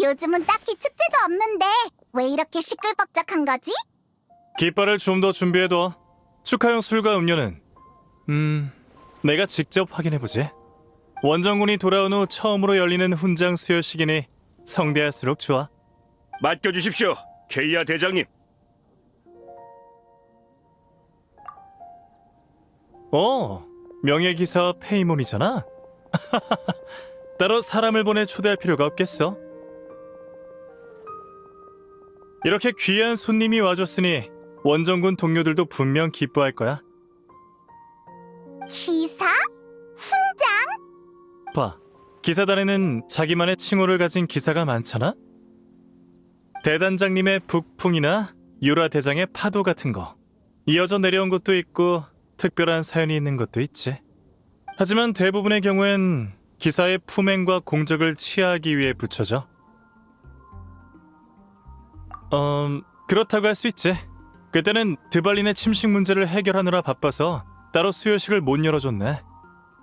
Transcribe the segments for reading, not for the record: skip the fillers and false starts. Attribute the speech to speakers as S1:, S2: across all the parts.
S1: 요즘은 딱히 축제도 없는데 왜 이렇게 시끌벅적한 거지?
S2: 깃발을 좀 더 준비해둬. 축하용 술과 음료는 내가 직접 확인해보지. 원정군이 돌아온 후 처음으로 열리는 훈장 수여식이니 성대할수록 좋아.
S3: 맡겨주십시오, 케이아 대장님.
S2: 명예기사 페이몬이잖아. 따로 사람을 보내 초대할 필요가 없겠어. 이렇게 귀한 손님이 와줬으니 원정군 동료들도 분명 기뻐할 거야.
S1: 기사? 훈장?
S2: 봐, 기사단에는 자기만의 칭호를 가진 기사가 많잖아? 대단장님의 북풍이나 유라 대장의 파도 같은 거 이어져 내려온 것도 있고 특별한 사연이 있는 것도 있지. 하지만 대부분의 경우엔 기사의 품행과 공적을 치하하기 위해 붙여져. 그렇다고 할 수 있지. 그때는 드발린의 침식 문제를 해결하느라 바빠서 따로 수여식을 못 열어줬네.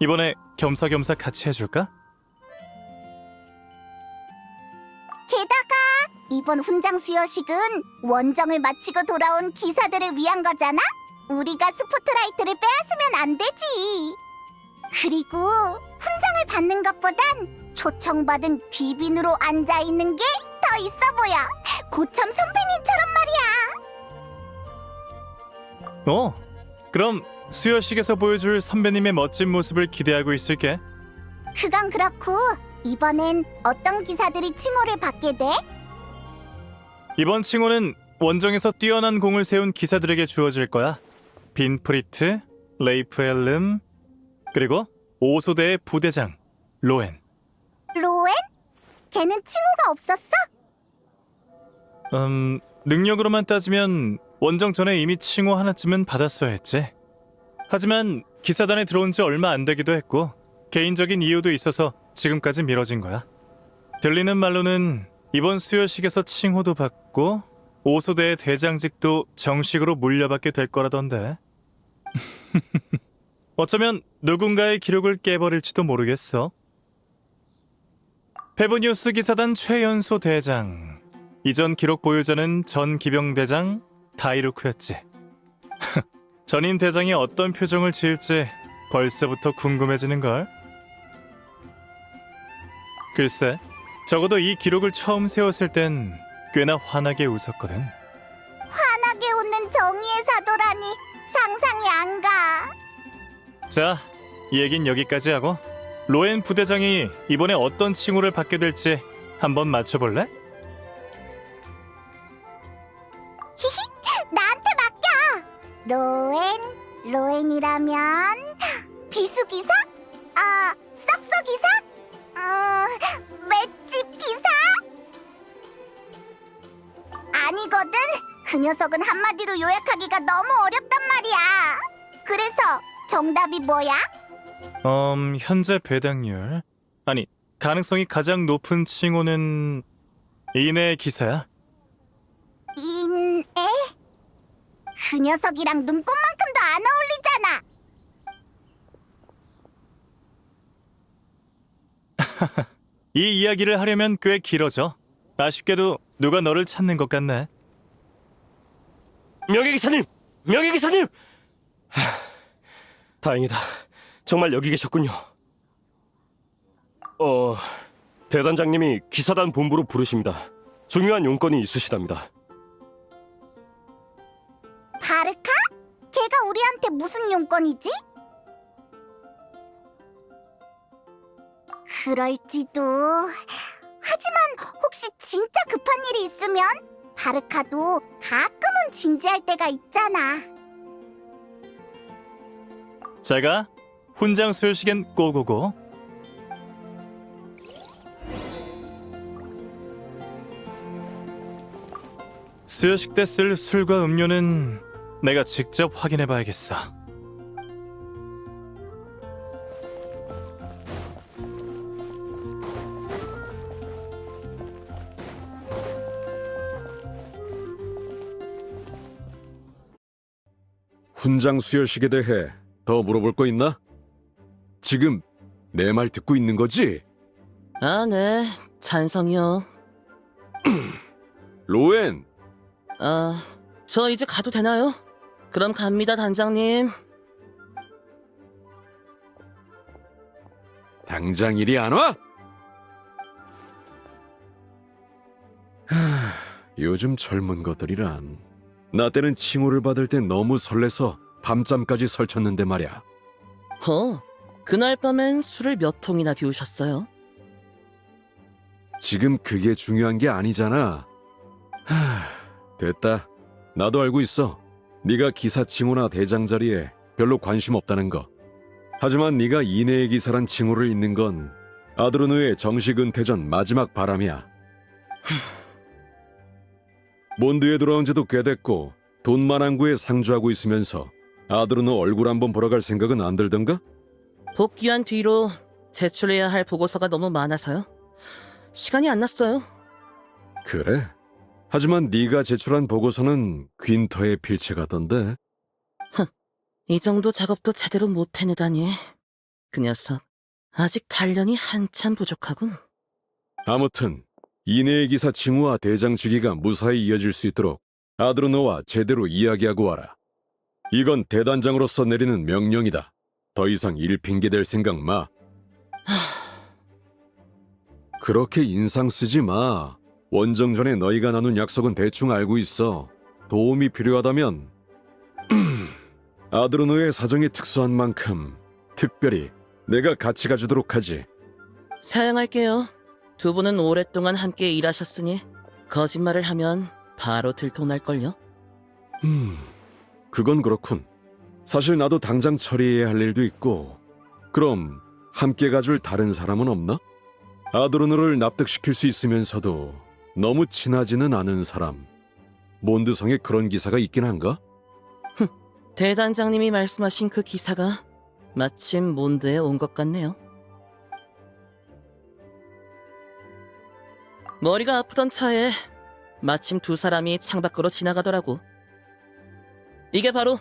S2: 이번에 겸사겸사 같이 해줄까?
S1: 게다가 이번 훈장 수여식은 원정을 마치고 돌아온 기사들을 위한 거잖아? 우리가 스포트라이트를 빼앗으면 안 되지. 그리고 훈장을 받는 것보단 초청받은 귀빈으로 앉아있는 게 더 있어 보여. 고참 선배님처럼 말이야.
S2: 그럼 수여식에서 보여줄 선배님의 멋진 모습을 기대하고 있을게.
S1: 그건 그렇고 이번엔 어떤 기사들이 칭호를 받게 돼?
S2: 이번 칭호는 원정에서 뛰어난 공을 세운 기사들에게 주어질 거야. 빈프리트, 레이프 엘름, 그리고 오소대의 부대장 로엔.
S1: 로엔? 걔는 칭호가 없었어?
S2: 능력으로만 따지면 원정 전에 이미 칭호 하나쯤은 받았어야 했지. 하지만 기사단에 들어온 지 얼마 안 되기도 했고 개인적인 이유도 있어서 지금까지 미뤄진 거야. 들리는 말로는 이번 수여식에서 칭호도 받고 오소대의 대장직도 정식으로 물려받게 될 거라던데. 어쩌면 누군가의 기록을 깨버릴지도 모르겠어. 페브니우스 기사단 최연소 대장. 이전 기록 보유자는 전 기병대장 다이루크였지. 전임 대장이 어떤 표정을 지을지 벌써부터 궁금해지는걸. 글쎄, 적어도 이 기록을 처음 세웠을 땐 꽤나 환하게 웃었거든.
S1: 환하게 웃는 정의의 사도라니 상상이 안 가.
S2: 자, 이 얘긴 여기까지 하고 로엔 부대장이 이번에 어떤 칭호를 받게 될지 한번 맞춰볼래?
S1: 히히, 나한테 맡겨. 로엔이라면 비수기사? 썩소기사? 맷집 기사? 아니거든. 그 녀석은 한마디로 요약하기가 너무 어렵단 말이야. 그래서 정답이 뭐야?
S2: 현재 배당률, 아니 가능성이 가장 높은 칭호는 이내 기사야.
S1: 인애? 그 녀석이랑 눈꽃만큼도 안 어울리잖아.
S2: 이 이야기를 하려면 꽤 길어져. 아쉽게도 누가 너를 찾는 것 같네.
S3: 명예기사님! 명예기사님! 다행이다. 정말 여기 계셨군요. 대단장님이 기사단 본부로 부르십니다. 중요한 용건이 있으시답니다.
S1: 바르카? 걔가 우리한테 무슨 용건이지? 그럴지도. 하지만 혹시 진짜 급한 일이 있으면 바르카도 가끔은 진지할 때가 있잖아.
S2: 제가 훈장 수여식엔 꼬고고. 수여식 때 쓸 술과 음료는 내가 직접 확인해봐야겠어.
S4: 훈장 수여식에 대해 더 물어볼 거 있나? 지금 내 말 듣고 있는 거지?
S5: 아, 네. 찬성이요.
S4: 로엔,
S5: 아, 저 이제 가도 되나요? 그럼 갑니다, 단장님.
S4: 당장 이리 안 와? 요즘 젊은 것들이란 나 때는 칭호를 받을 땐 너무 설레서 밤잠까지 설쳤는데 말야.
S5: 그날 밤엔 술을 몇 통이나 비우셨어요?
S4: 지금 그게 중요한 게 아니잖아. 됐다. 나도 알고 있어. 네가 기사 칭호나 대장 자리에 별로 관심 없다는 거. 하지만 네가 이내의 기사란 칭호를 잇는 건 아드르노의 정식 은퇴 전 마지막 바람이야. 몬드에 돌아온 지도 꽤 됐고 돈만항구에 상주하고 있으면서 아드르노 얼굴 한번 보러 갈 생각은 안 들던가?
S5: 복귀한 뒤로 제출해야 할 보고서가 너무 많아서요. 시간이 안 났어요.
S4: 그래? 하지만 네가 제출한 보고서는 귄터의 필체 같던데.
S5: 이 정도 작업도 제대로 못 해내다니. 그 녀석 아직 단련이 한참 부족하군.
S4: 아무튼 이내의 기사 칭호와 대장직위가 무사히 이어질 수 있도록 아드르노와 제대로 이야기하고 와라. 이건 대단장으로서 내리는 명령이다. 더 이상 일핑계댈 생각 마. 그렇게 인상 쓰지 마. 원정 전에 너희가 나눈 약속은 대충 알고 있어. 도움이 필요하다면 아드르노의 사정이 특수한 만큼 특별히 내가 같이 가주도록 하지.
S5: 사양할게요. 두 분은 오랫동안 함께 일하셨으니 거짓말을 하면 바로 들통날걸요.
S4: 그건 그렇군. 사실 나도 당장 처리해야 할 일도 있고. 그럼 함께 가줄 다른 사람은 없나? 아드르노를 납득시킬 수 있으면서도 너무 친하지는 않은 사람. 몬드성에 그런 기사가 있긴 한가?
S5: 대단장님이 말씀하신 그 기사가 마침 몬드에 온 것 같네요. 머리가 아프던 차에 마침 두 사람이 창밖으로 지나가더라고. 이게 바로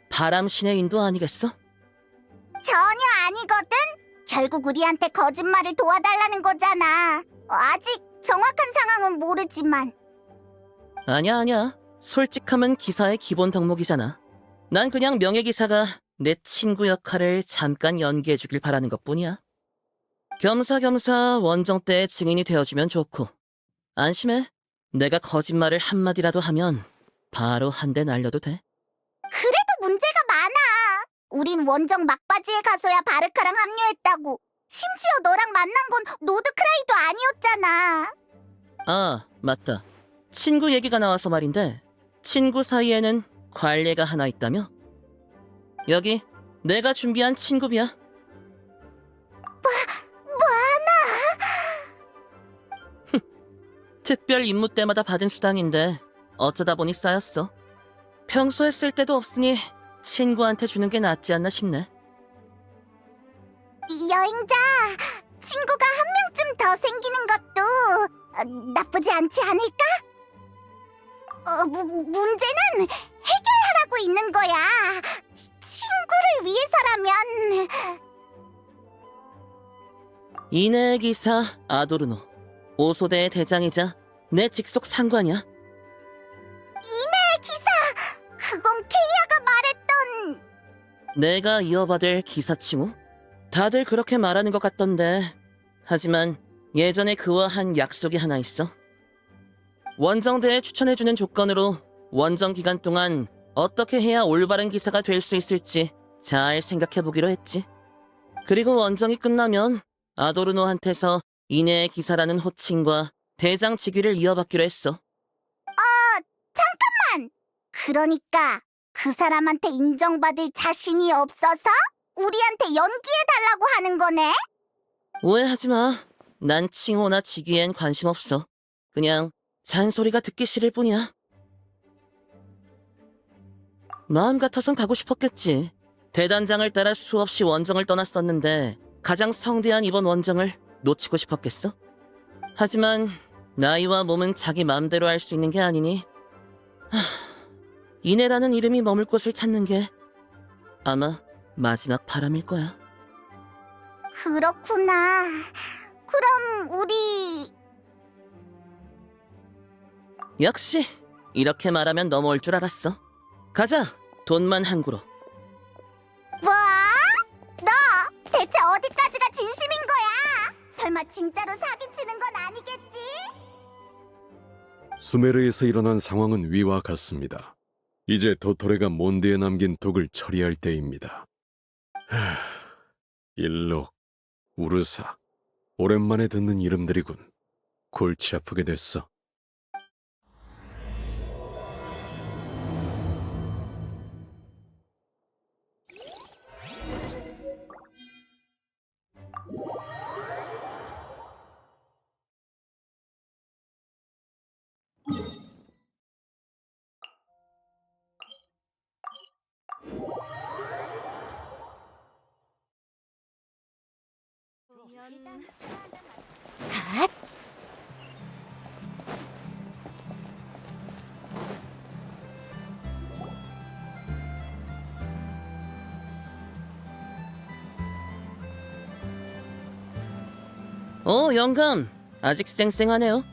S5: 바람신의 인도 아니겠어?
S1: 전혀 아니거든. 결국 우리한테 거짓말을 도와달라는 거잖아. 아직 정확한 상황은 모르지만.
S5: 아니야. 솔직함은 기사의 기본 덕목이잖아. 난 그냥 명예기사가 내 친구 역할을 잠깐 연기해주길 바라는 것뿐이야. 겸사겸사 원정 때의 증인이 되어주면 좋고. 안심해. 내가 거짓말을 한마디라도 하면 바로 한 대 날려도 돼.
S1: 그래도 문제가 많아. 우린 원정 막바지에 가서야 바르카랑 합류했다고. 심지어 너랑 만난 건 노드크라이도 아니었잖아.
S5: 아, 맞다. 친구 얘기가 나와서 말인데 친구 사이에는 관례가 하나 있다며? 여기 내가 준비한 친구비야. 특별 임무 때마다 받은 수당인데 어쩌다 보니 쌓였어. 평소에 쓸 데도 없으니 친구한테 주는 게 낫지 않나 싶네.
S1: 여행자, 친구가 한 명쯤 더 생기는 것도 나쁘지 않지 않을까? 문제는 해결하라고 있는 거야. 친구를 위해서라면.
S5: 이내 기사 아도르노, 오소대의 대장이자 내 직속 상관이야.
S1: 기사, 그건 케이아가 말했던.
S5: 내가 이어받을 기사 칭호? 다들 그렇게 말하는 것 같던데. 하지만 예전에 그와 한 약속이 하나 있어. 원정대에 추천해주는 조건으로 원정 기간 동안 어떻게 해야 올바른 기사가 될 수 있을지 잘 생각해보기로 했지. 그리고 원정이 끝나면 아도르노한테서 이내의 기사라는 호칭과 대장 직위를 이어받기로 했어.
S1: 그러니까 그 사람한테 인정받을 자신이 없어서 우리한테 연기해달라고 하는 거네?
S5: 오해하지 마. 난 칭호나 직위엔 관심 없어. 그냥 잔소리가 듣기 싫을 뿐이야. 마음 같아선 가고 싶었겠지. 대단장을 따라 수없이 원정을 떠났었는데 가장 성대한 이번 원정을 놓치고 싶었겠어? 하지만 나이와 몸은 자기 마음대로 할 수 있는 게 아니니 이내라는 이름이 머물 곳을 찾는 게 아마 마지막 바람일 거야.
S1: 그렇구나. 그럼 우리
S5: 역시 이렇게 말하면 넘어올 줄 알았어. 가자, 돈만 한 구로.
S1: 뭐? 너 대체 어디까지가 진심인 거야? 설마 진짜로 사기치는 건 아니겠지?
S4: 수메르에서 일어난 상황은 위와 같습니다. 이제 도토레가 몬드에 남긴 독을 처리할 때입니다. 일록, 우르사, 오랜만에 듣는 이름들이군. 골치 아프게 됐어.
S5: 영감. 아직 쌩쌩하네요.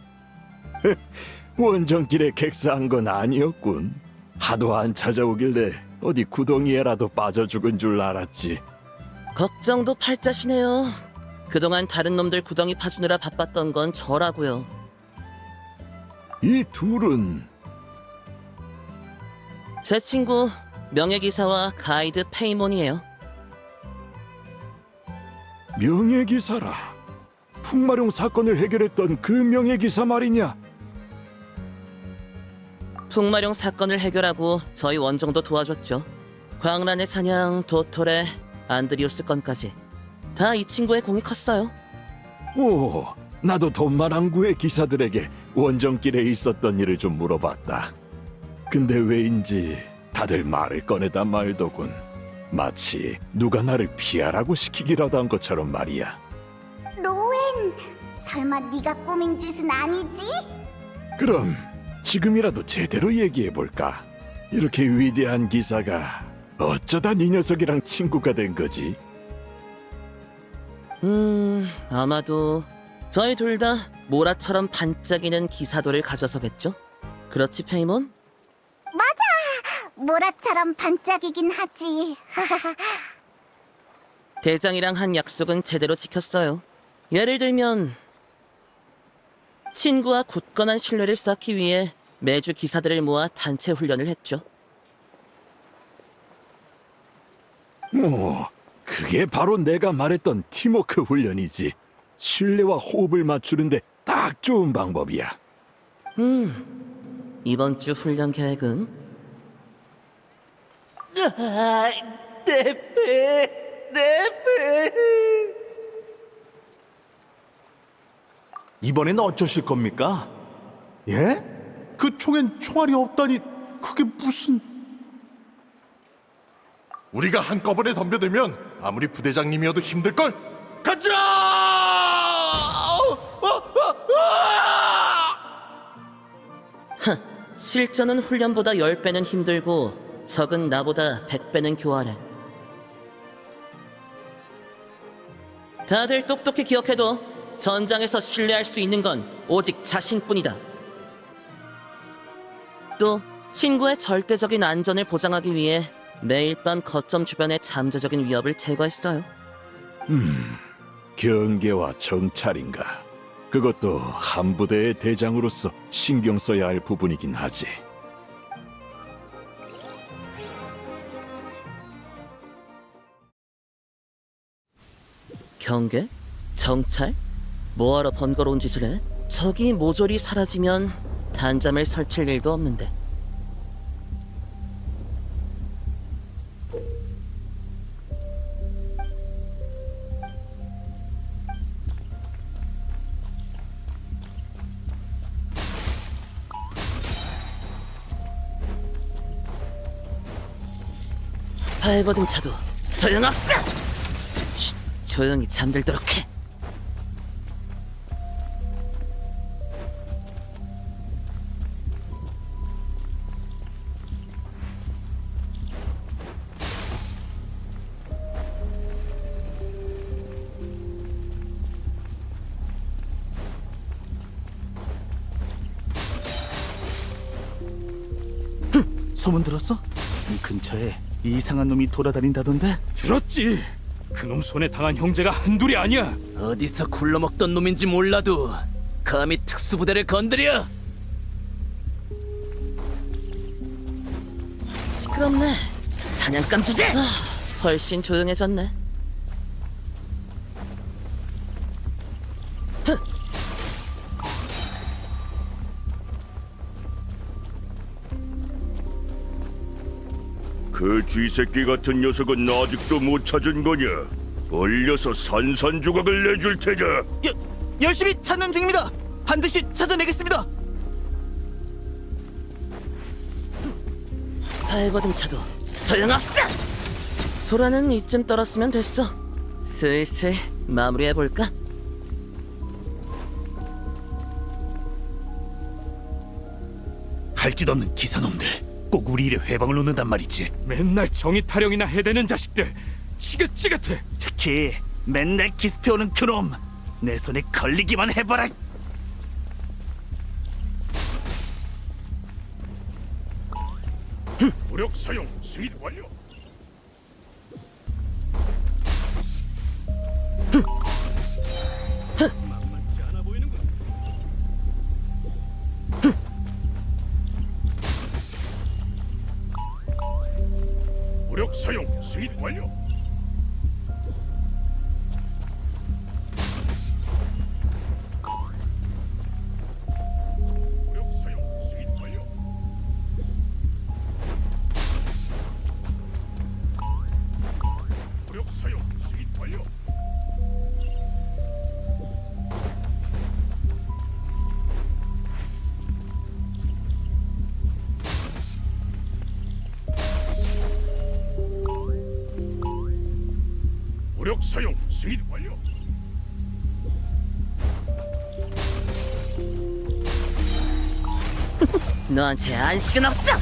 S6: 원정길에 객사한 건 아니었군. 하도 안 찾아오길래 어디 구덩이에라도 빠져 죽은 줄 알았지.
S5: 걱정도 팔자시네요. 그동안 다른 놈들 구덩이 파주느라 바빴던 건 저라고요.
S6: 이 둘은
S5: 제 친구 명예기사와 가이드 페이몬이에요.
S6: 명예기사라. 풍마룡 사건을 해결했던 그 명예기사 말이냐?
S5: 풍마룡 사건을 해결하고 저희 원정도 도와줬죠. 광란의 사냥, 도토레, 안드리우스 건까지 다 이 친구의 공이 컸어요.
S6: 오, 나도 돈마랑구의 기사들에게 원정길에 있었던 일을 좀 물어봤다. 근데 왜인지 다들 말을 꺼내다 말더군. 마치 누가 나를 피하라고 시키기라도 한 것처럼 말이야.
S1: 로엔, 설마 네가 꾸민 짓은 아니지?
S6: 그럼 지금이라도 제대로 얘기해볼까? 이렇게 위대한 기사가 어쩌다 네 녀석이랑 친구가 된 거지?
S5: 아마도 저희 둘 다 모라처럼 반짝이는 기사도를 가져서겠죠? 그렇지, 페이몬?
S1: 모라처럼 반짝이긴 하지.
S5: 대장이랑 한 약속은 제대로 지켰어요. 예를 들면 친구와 굳건한 신뢰를 쌓기 위해 매주 기사들을 모아 단체 훈련을 했죠.
S6: 오, 그게 바로 내가 말했던 팀워크 훈련이지. 신뢰와 호흡을 맞추는데 딱 좋은 방법이야.
S5: 이번 주 훈련 계획은?
S7: 이번엔 어쩌실 겁니까? 예? 그 총엔 총알이 없다니 그게 무슨... 우리가 한꺼번에 덤벼들면 아무리 부대장님이어도 힘들걸? 가자!
S5: 실전은 훈련보다 10배는 힘들고 적은 나보다 100배는 교활해. 다들 똑똑히 기억해둬. 전장에서 신뢰할 수 있는 건 오직 자신뿐이다. 또 친구의 절대적인 안전을 보장하기 위해 매일 밤 거점 주변의 잠재적인 위협을 제거했어요.
S6: 경계와 정찰인가? 그것도 한 부대의 대장으로서 신경 써야 할 부분이긴 하지.
S5: 경계? 정찰? 뭐하러 번거로운 짓을 해? 적이 모조리 사라지면 단잠을 설칠 일도 없는데. 발버둥 차도 소용없어! 쉿, 조용히 잠들도록 해.
S7: 소문 들었어? 이 근처에 이상한 놈이 돌아다닌다던데?
S8: 들었지? 그놈 손에 당한 형제가 한둘이 아니야.
S9: 어디서 굴러먹던 놈인지 몰라도 감히 특수부대를 건드려?
S5: 시끄럽네.
S9: 사냥감 주제!
S5: 훨씬 조용해졌네.
S3: 그 쥐새끼 같은 녀석은 아직도 못 찾은 거냐? 얼려서 산산조각을 내줄 테자.
S9: 열심히 찾는 중입니다. 반드시 찾아내겠습니다.
S5: 발버둥 차도
S9: 소용없어.
S5: 소라는 이쯤 떨었으면 됐어. 슬슬 마무리해볼까?
S7: 할 짓 없는 기사놈들. 꼭 우리 일에 회방을 놓는단 말이지.
S8: 맨날 정의 타령이나 해대는 자식들. 지긋지긋해.
S7: 특히 맨날 기습해오는 그놈. 내 손에 걸리기만 해봐라.
S3: 무력 사용 승인 완료. 만만치 않아 보이는군. 무력 사용 승인 완료. 무력 사용 승인 완료. 무력 사용 승인 완료. 무력 사용 승인 완료.
S5: 너한테 안식은 없어!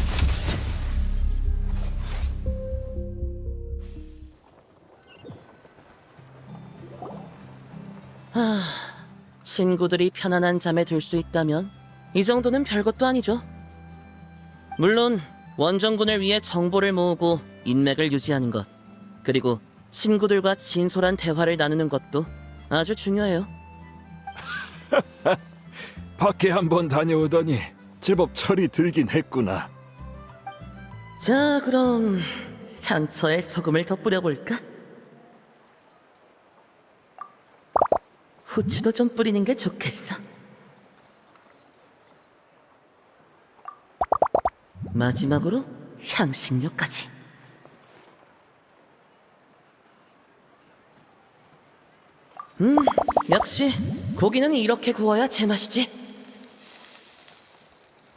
S5: 친구들이 편안한 잠에 들 수 있다면 이 정도는 별것도 아니죠. 물론 원정군을 위해 정보를 모으고 인맥을 유지하는 것, 그리고 친구들과 진솔한 대화를 나누는 것도 아주 중요해요.
S6: 밖에 한번 다녀오더니 제법 철이 들긴 했구나.
S5: 자, 그럼 상처에 소금을 더 뿌려볼까? 후추도 좀 뿌리는 게 좋겠어. 마지막으로 향신료까지. 역시 고기는 이렇게 구워야 제맛이지.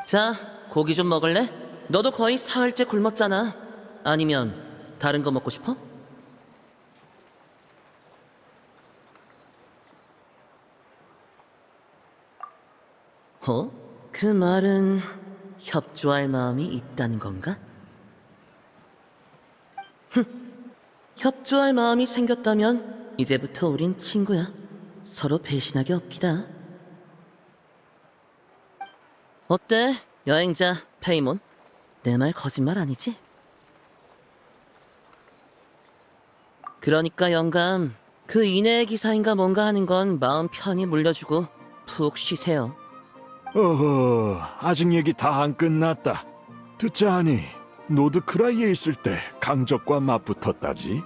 S5: 자, 고기 좀 먹을래? 너도 거의 사흘째 굶었잖아. 아니면 다른 거 먹고 싶어? 그 말은 협조할 마음이 있다는 건가? 협조할 마음이 생겼다면 이제부터 우린 친구야. 서로 배신하기 없기다. 어때, 여행자 페이몬? 내 말 거짓말 아니지? 그러니까 영감, 그 이내의 기사인가 뭔가 하는 건 마음 편히 물려주고 푹 쉬세요.
S6: 어허, 아직 얘기 다 안 끝났다. 듣자 하니 노드크라이에 있을 때 강적과 맞붙었다지.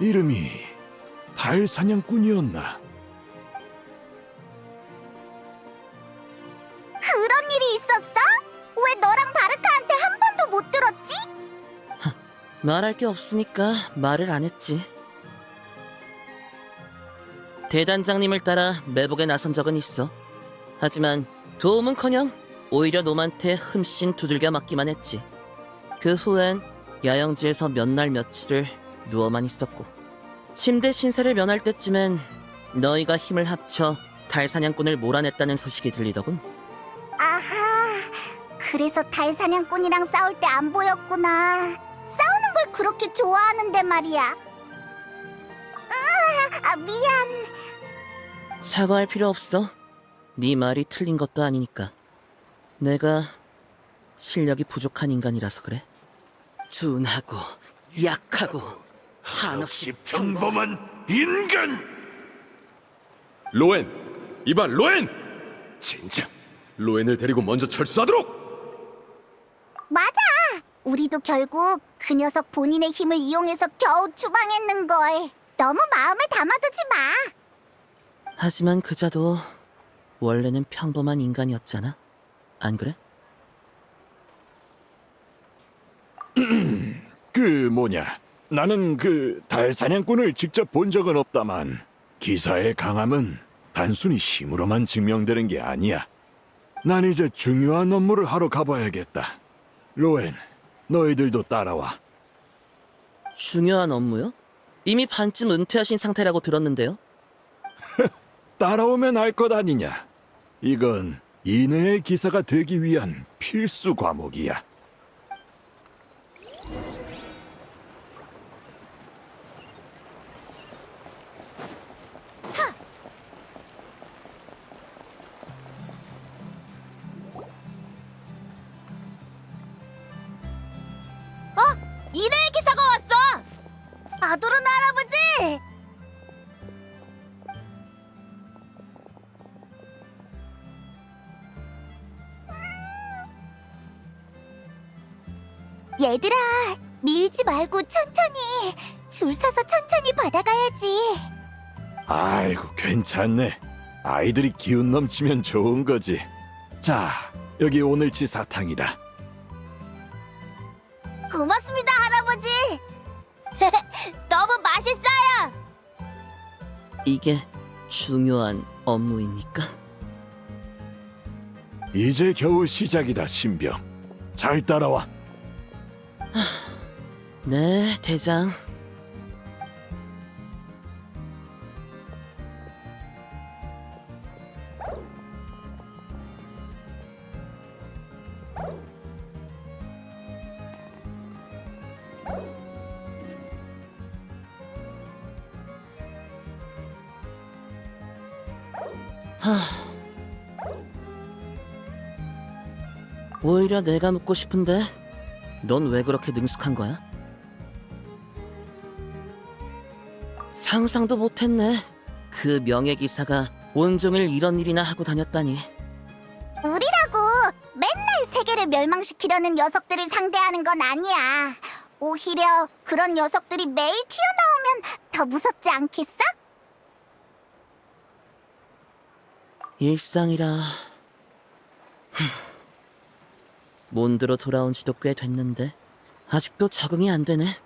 S6: 이름이 달 사냥꾼이었나?
S1: 그런 일이 있었어? 왜 너랑 바르카한테 한 번도 못 들었지?
S5: 말할 게 없으니까 말을 안 했지. 대단장님을 따라 매복에 나선 적은 있어. 하지만 도움은커녕 오히려 놈한테 흠씬 두들겨 맞기만 했지. 그 후엔 야영지에서 몇 날 며칠을 누워만 있었고, 침대 신세를 면할 때쯤엔 너희가 힘을 합쳐 달사냥꾼을 몰아냈다는 소식이 들리더군.
S1: 아하, 그래서 달 사냥꾼이랑 싸울 때 안 보였구나. 싸우는 걸 그렇게 좋아하는데 말이야. 미안.
S5: 사과할 필요 없어. 네 말이 틀린 것도 아니니까. 내가 실력이 부족한 인간이라서 그래. 둔하고 약하고 한없이
S3: 평범한 인간.
S4: 로엔! 이봐, 로엔! 진짜 로엔을 데리고 먼저 철수하도록!
S1: 맞아! 우리도 결국 그 녀석 본인의 힘을 이용해서 겨우 추방했는걸. 너무 마음에 담아두지 마.
S5: 하지만 그자도 원래는 평범한 인간이었잖아. 안 그래?
S6: 나는 그 달 사냥꾼을 직접 본 적은 없다만 기사의 강함은 단순히 힘으로만 증명되는 게 아니야. 난 이제 중요한 업무를 하러 가봐야겠다. 로엔, 너희들도 따라와.
S5: 중요한 업무요? 이미 반쯤 은퇴하신 상태라고 들었는데요.
S6: 따라오면 알 것 아니냐. 이건 이내의 기사가 되기 위한 필수 과목이야.
S1: 이래의 기사가 왔어! 아도르나 할아버지! 얘들아, 밀지 말고 천천히. 줄 서서 천천히 받아가야지.
S6: 아이고, 괜찮네. 아이들이 기운 넘치면 좋은 거지. 자, 여기 오늘치 사탕이다.
S1: 고맙습니다, 할아버지. 너무 맛있어요.
S5: 이게 중요한 업무입니까?
S6: 이제 겨우 시작이다, 신병. 잘 따라와.
S5: 네, 대장. 오히려 내가 묻고 싶은데 넌 왜 그렇게 능숙한 거야? 상상도 못했네. 그 명예기사가 온종일 이런 일이나 하고 다녔다니.
S1: 우리라고 맨날 세계를 멸망시키려는 녀석들을 상대하는 건 아니야. 오히려 그런 녀석들이 매일 튀어나오면 더 무섭지 않겠어?
S5: 일상이라... 몬드로 돌아온 지도 꽤 됐는데 아직도 적응이 안 되네.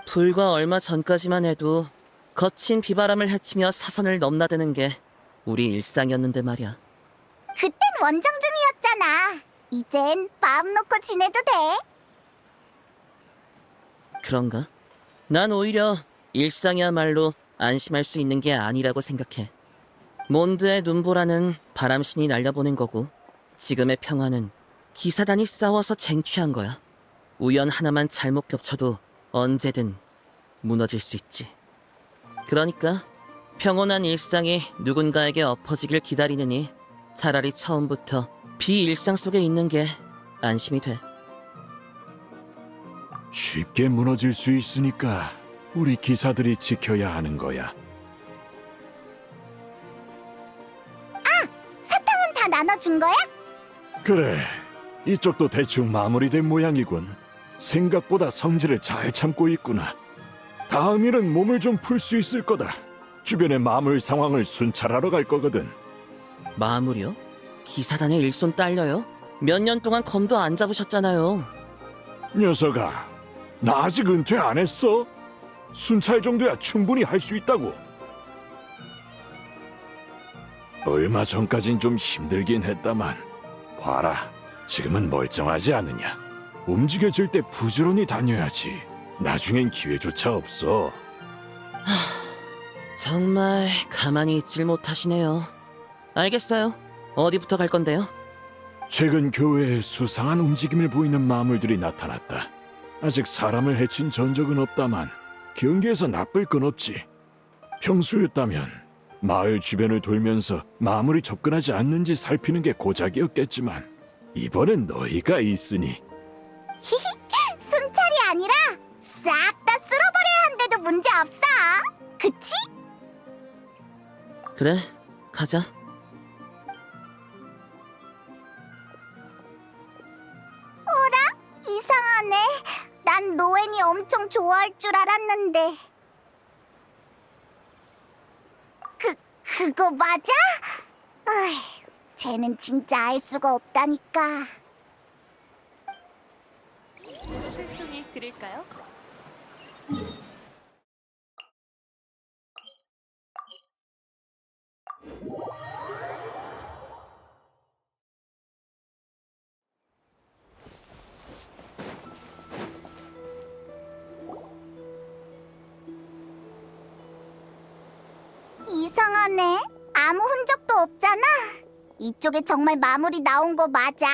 S5: 불과 얼마 전까지만 해도 거친 비바람을 헤치며 사선을 넘나드는 게 우리 일상이었는데 말이야.
S1: 그땐 원정 중이었잖아. 이젠 마음 놓고 지내도 돼.
S5: 그런가? 난 오히려 일상이야말로 안심할 수 있는 게 아니라고 생각해. 몬드의 눈보라는 바람신이 날려보낸 거고 지금의 평화는 기사단이 싸워서 쟁취한 거야. 우연 하나만 잘못 겹쳐도 언제든 무너질 수 있지. 그러니까 평온한 일상이 누군가에게 엎어지길 기다리느니 차라리 처음부터 비일상 속에 있는 게 안심이 돼.
S6: 쉽게 무너질 수 있으니까 우리 기사들이 지켜야 하는 거야.
S1: 사탕은 다 나눠준 거야?
S6: 그래, 이쪽도 대충 마무리된 모양이군. 생각보다 성질을 잘 참고 있구나. 다음 일은 몸을 좀 풀 수 있을 거다. 주변의 마물 상황을 순찰하러 갈 거거든.
S5: 마무리요? 기사단의 일손 딸려요? 몇 년 동안 검도 안 잡으셨잖아요.
S6: 녀석아, 나 아직 은퇴 안 했어. 순찰 정도야 충분히 할 수 있다고. 얼마 전까진 좀 힘들긴 했다만 봐라, 지금은 멀쩡하지 않느냐. 움직여질 때 부지런히 다녀야지. 나중엔 기회조차 없어.
S5: 정말 가만히 있질 못하시네요. 알겠어요. 어디부터 갈 건데요?
S6: 최근 교회에 수상한 움직임을 보이는 마물들이 나타났다. 아직 사람을 해친 전적은 없다만 경계에서 나쁠 건 없지. 평소였다면 마을 주변을 돌면서 마물이 접근하지 않는지 살피는 게 고작이었겠지만 이번엔 너희가 있으니
S1: 순찰이 아니라 싹 다 쓸어버려야 한데도 문제 없어. 그치?
S5: 그래, 가자.
S1: 이상하네. 난 노엔이 엄청 좋아할 줄 알았는데. 그거 맞아? 어이, 쟤는 진짜 알 수가 없다니까.
S10: 송이 드릴까요?
S1: 이상하네. 아무 흔적도 없잖아. 이쪽에 정말 마물이 나온 거 맞아?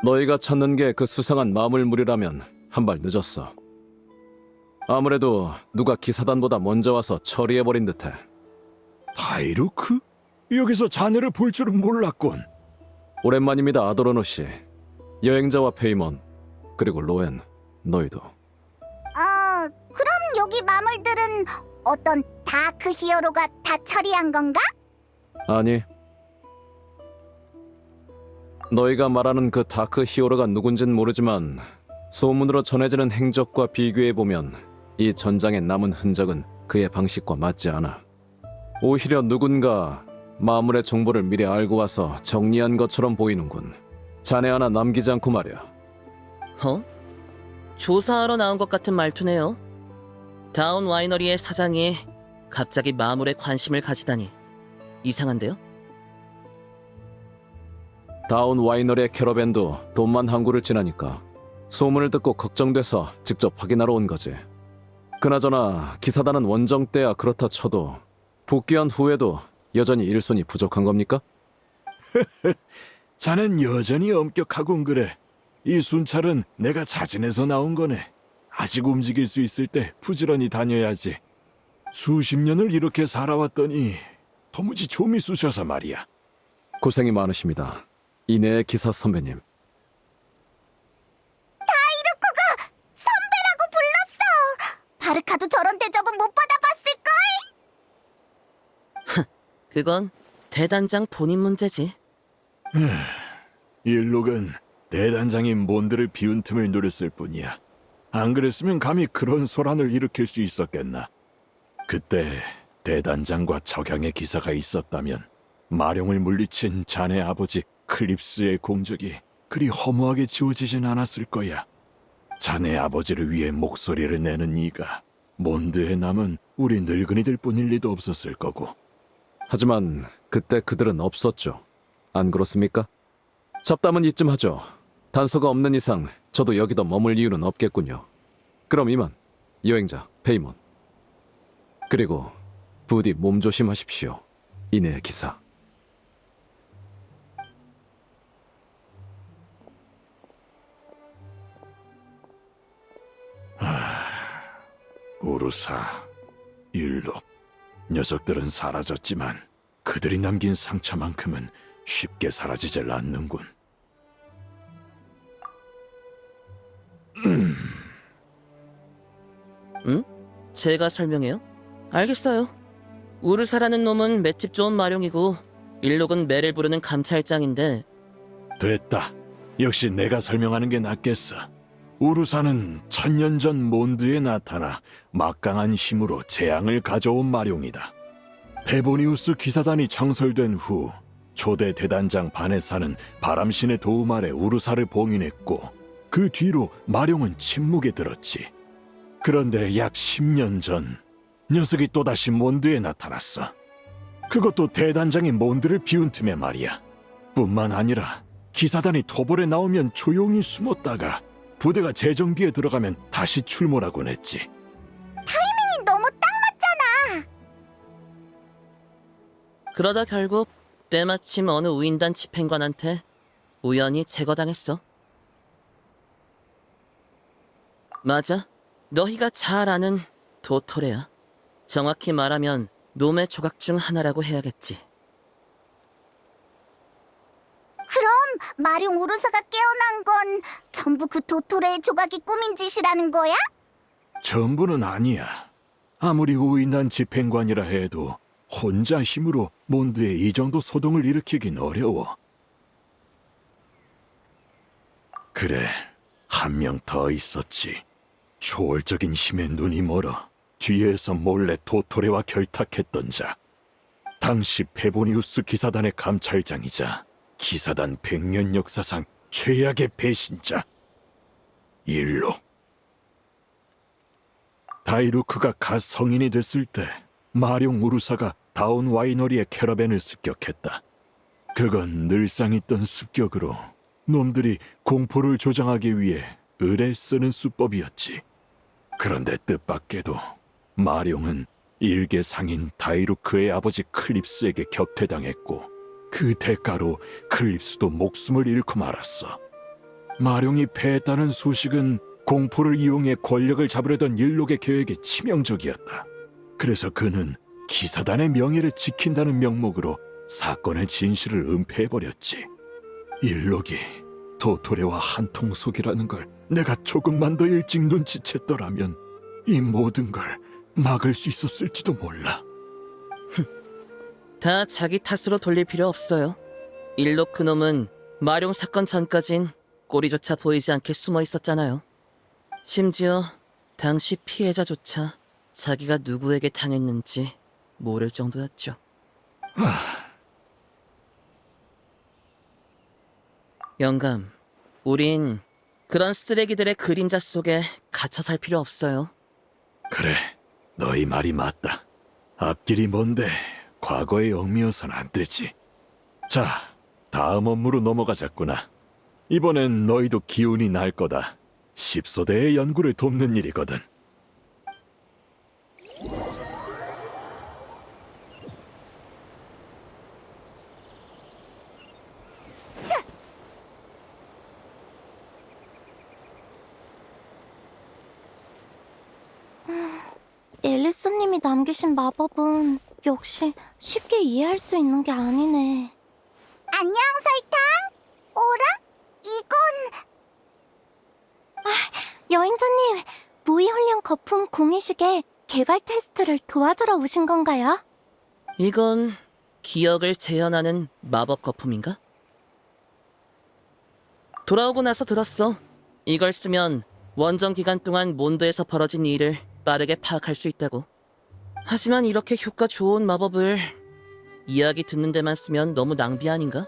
S11: 너희가 찾는 게 그 수상한 마물물이라면 한 발 늦었어. 아무래도 누가 기사단보다 먼저 와서 처리해버린 듯해.
S6: 다이루크? 여기서 자네를 볼 줄은 몰랐군.
S11: 오랜만입니다, 아도로노 씨. 여행자와 페이몬, 그리고 로엔, 너희도.
S1: 그럼 여기 마물들은 어떤 다크 히어로가 다 처리한 건가?
S11: 아니. 너희가 말하는 그 다크 히어로가 누군진 모르지만 소문으로 전해지는 행적과 비교해보면 이 전장에 남은 흔적은 그의 방식과 맞지 않아. 오히려 누군가 마물의 정보를 미리 알고 와서 정리한 것처럼 보이는군. 자네 하나 남기지 않고 말이야.
S5: 어? 조사하러 나온 것 같은 말투네요. 다운 와이너리의 사장이 갑자기 마물에 관심을 가지다니 이상한데요?
S11: 다운 와이너리의 캐러밴도 돈만 항구를 지나니까 소문을 듣고 걱정돼서 직접 확인하러 온 거지. 그나저나 기사단은 원정 때야 그렇다 쳐도 복귀한 후에도 여전히 일손이 부족한 겁니까?
S6: 자넨 여전히 엄격하군 그래. 이 순찰은 내가 자진해서 나온 거네. 아직 움직일 수 있을 때 부지런히 다녀야지. 수십 년을 이렇게 살아왔더니 도무지 좀이 쑤셔서 말이야.
S11: 고생이 많으십니다. 이내의 기사 선배님.
S1: 다이루코가 선배라고 불렀어. 바르카도 저런 대접은 못 받아봤을걸?
S5: 그건 대단장 본인 문제지.
S6: 일록은 대단장인 몬드를 비운 틈을 노렸을 뿐이야. 안 그랬으면 감히 그런 소란을 일으킬 수 있었겠나. 그때 대단장과 적양의 기사가 있었다면 마룡을 물리친 자네 아버지 클립스의 공적이 그리 허무하게 지워지진 않았을 거야. 자네 아버지를 위해 목소리를 내는 이가 몬드에 남은 우리 늙은이들 뿐일 리도 없었을 거고.
S11: 하지만 그때 그들은 없었죠. 안 그렇습니까? 잡담은 이쯤 하죠. 단서가 없는 이상 저도 여기도 머물 이유는 없겠군요. 그럼 이만 여행자 페이몬, 그리고 부디 몸 조심하십시오. 이내의 기사.
S6: 우루사, 율록, 녀석들은 사라졌지만 그들이 남긴 상처만큼은 쉽게 사라지질 않는군.
S5: 응? 제가 설명해요? 알겠어요. 우르사라는 놈은 맷집 좋은 마룡이고 일록은 매를 부르는 감찰장인데.
S6: 됐다. 역시 내가 설명하는 게 낫겠어. 우루사는 천년 전 몬드에 나타나 막강한 힘으로 재앙을 가져온 마룡이다. 페보니우스 기사단이 창설된 후 초대 대단장 바네사는 바람신의 도움 아래 우루사를 봉인했고 그 뒤로 마룡은 침묵에 들었지. 그런데 약 10년 전 녀석이 또다시 몬드에 나타났어. 그것도 대단장이 몬드를 비운 틈에 말이야. 뿐만 아니라 기사단이 토벌에 나오면 조용히 숨었다가 부대가 재정비에 들어가면 다시 출몰하곤 했지.
S1: 타이밍이 너무 딱 맞잖아.
S5: 그러다 결국 때마침 어느 우인단 집행관한테 우연히 제거당했어. 맞아. 너희가 잘 아는 도토레야. 정확히 말하면 놈의 조각 중 하나라고 해야겠지.
S1: 그럼 마룡 우르사가 깨어난 건 전부 그 도토레의 조각이 꾸민 짓이라는 거야?
S6: 전부는 아니야. 아무리 우인한 집행관이라 해도 혼자 힘으로 몬드에 이 정도 소동을 일으키긴 어려워. 그래, 한 명 더 있었지. 초월적인 힘에 눈이 멀어 뒤에서 몰래 도토레와 결탁했던 자. 당시 페보니우스 기사단의 감찰장이자 기사단 100년 역사상 최악의 배신자 일로. 다이루크가 갓 성인이 됐을 때 마룡 우르사가 다운 와이너리의 캐러밴을 습격했다. 그건 늘상 있던 습격으로 놈들이 공포를 조장하기 위해 을에 쓰는 수법이었지. 그런데 뜻밖에도 마룡은 일개 상인 다이루크의 아버지 클립스에게 격퇴당했고 그 대가로 클립스도 목숨을 잃고 말았어. 마룡이 패했다는 소식은 공포를 이용해 권력을 잡으려던 일록의 계획에 치명적이었다. 그래서 그는 기사단의 명예를 지킨다는 명목으로 사건의 진실을 은폐해버렸지. 일록이 도토레와 한통속이라는 걸 내가 조금만 더 일찍 눈치챘더라면 이 모든 걸 막을 수 있었을지도 몰라.
S5: 다 자기 탓으로 돌릴 필요 없어요. 일록 그놈은 마룡 사건 전까진 꼬리조차 보이지 않게 숨어 있었잖아요. 심지어 당시 피해자조차 자기가 누구에게 당했는지 모를 정도였죠. 영감, 우린 그런 쓰레기들의 그림자 속에 갇혀 살 필요 없어요.
S6: 그래, 너희 말이 맞다. 앞길이 먼데 과거에 얽매여선 안 되지. 자, 다음 업무로 넘어가자꾸나. 이번엔 너희도 기운이 날 거다. 십소대의 연구를 돕는 일이거든.
S1: 앨리스님이 남기신 마법은 역시 쉽게 이해할 수 있는 게 아니네. 안녕, 설탕. 오라? 이건... 여행자님, 무의훈련 거품 공이식의 개발 테스트를 도와주러 오신 건가요?
S5: 이건 기억을 재현하는 마법 거품인가? 돌아오고 나서 들었어. 이걸 쓰면 원정 기간 동안 몬드에서 벌어진 일을 빠르게 파악할 수 있다고. 하지만 이렇게 효과 좋은 마법을 이야기 듣는 데만 쓰면 너무 낭비 아닌가?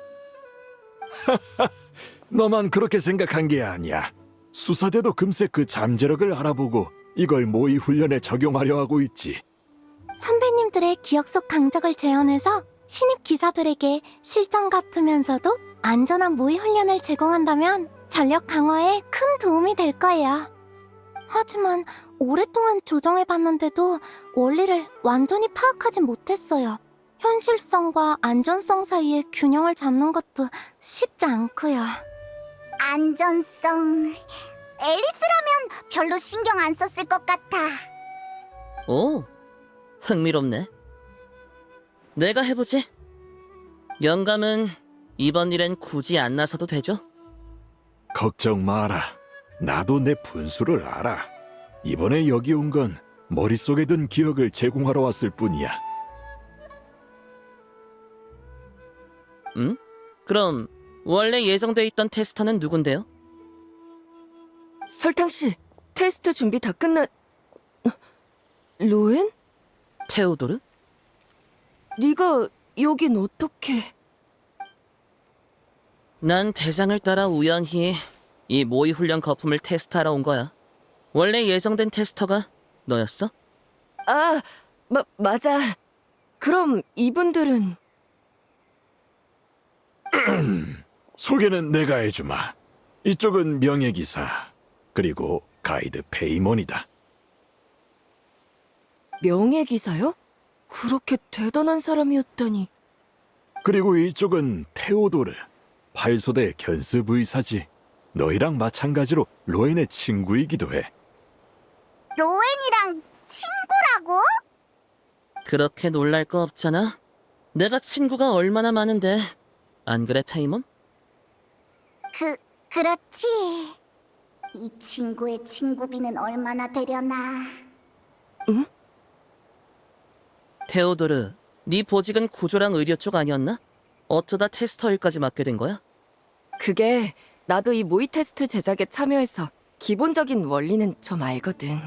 S6: 너만 그렇게 생각한 게 아니야. 수사대도 금세 그 잠재력을 알아보고 이걸 모의 훈련에 적용하려 하고 있지.
S1: 선배님들의 기억 속 강적을 재현해서 신입 기사들에게 실전 같으면서도 안전한 모의 훈련을 제공한다면 전력 강화에 큰 도움이 될 거예요. 하지만 오랫동안 조정해봤는데도 원리를 완전히 파악하지 못했어요. 현실성과 안전성 사이의 균형을 잡는 것도 쉽지 않고요. 안전성... 앨리스라면 별로 신경 안 썼을 것 같아.
S5: 오, 흥미롭네. 내가 해보지. 영감은 이번 일엔 굳이 안 나서도 되죠?
S6: 걱정 마라. 나도 내 분수를 알아. 이번에 여기 온 건 머릿속에 든 기억을 제공하러 왔을 뿐이야.
S5: 응? 그럼 원래 예정돼 있던 테스터는 누군데요?
S10: 설탕씨, 테스트 준비 다 끝났... 로엔?
S5: 테오도르?
S10: 네가 여긴 어떻게...
S5: 난 대장을 따라 우연히 이 모의 훈련 거품을 테스트하러 온 거야. 원래 예정된 테스터가 너였어?
S10: 아, 맞아. 그럼 이분들은...
S6: 소개는 내가 해주마. 이쪽은 명예기사, 그리고 가이드 페이몬이다.
S10: 명예기사요? 그렇게 대단한 사람이었다니.
S6: 그리고 이쪽은 테오도르, 팔소대 견습 의사지. 너희랑 마찬가지로 로엔의 친구이기도 해.
S1: 로엔이랑 친구라고?
S5: 그렇게 놀랄 거 없잖아. 내가 친구가 얼마나 많은데. 안 그래, 페이몬?
S1: 그렇지. 이 친구의 친구비는 얼마나 되려나?
S5: 테오도르, 네 보직은 구조랑 의료 쪽 아니었나? 어쩌다 테스터 일까지 맡게 된 거야?
S10: 그게 나도 이 모의 테스트 제작에 참여해서 기본적인 원리는 좀 알거든.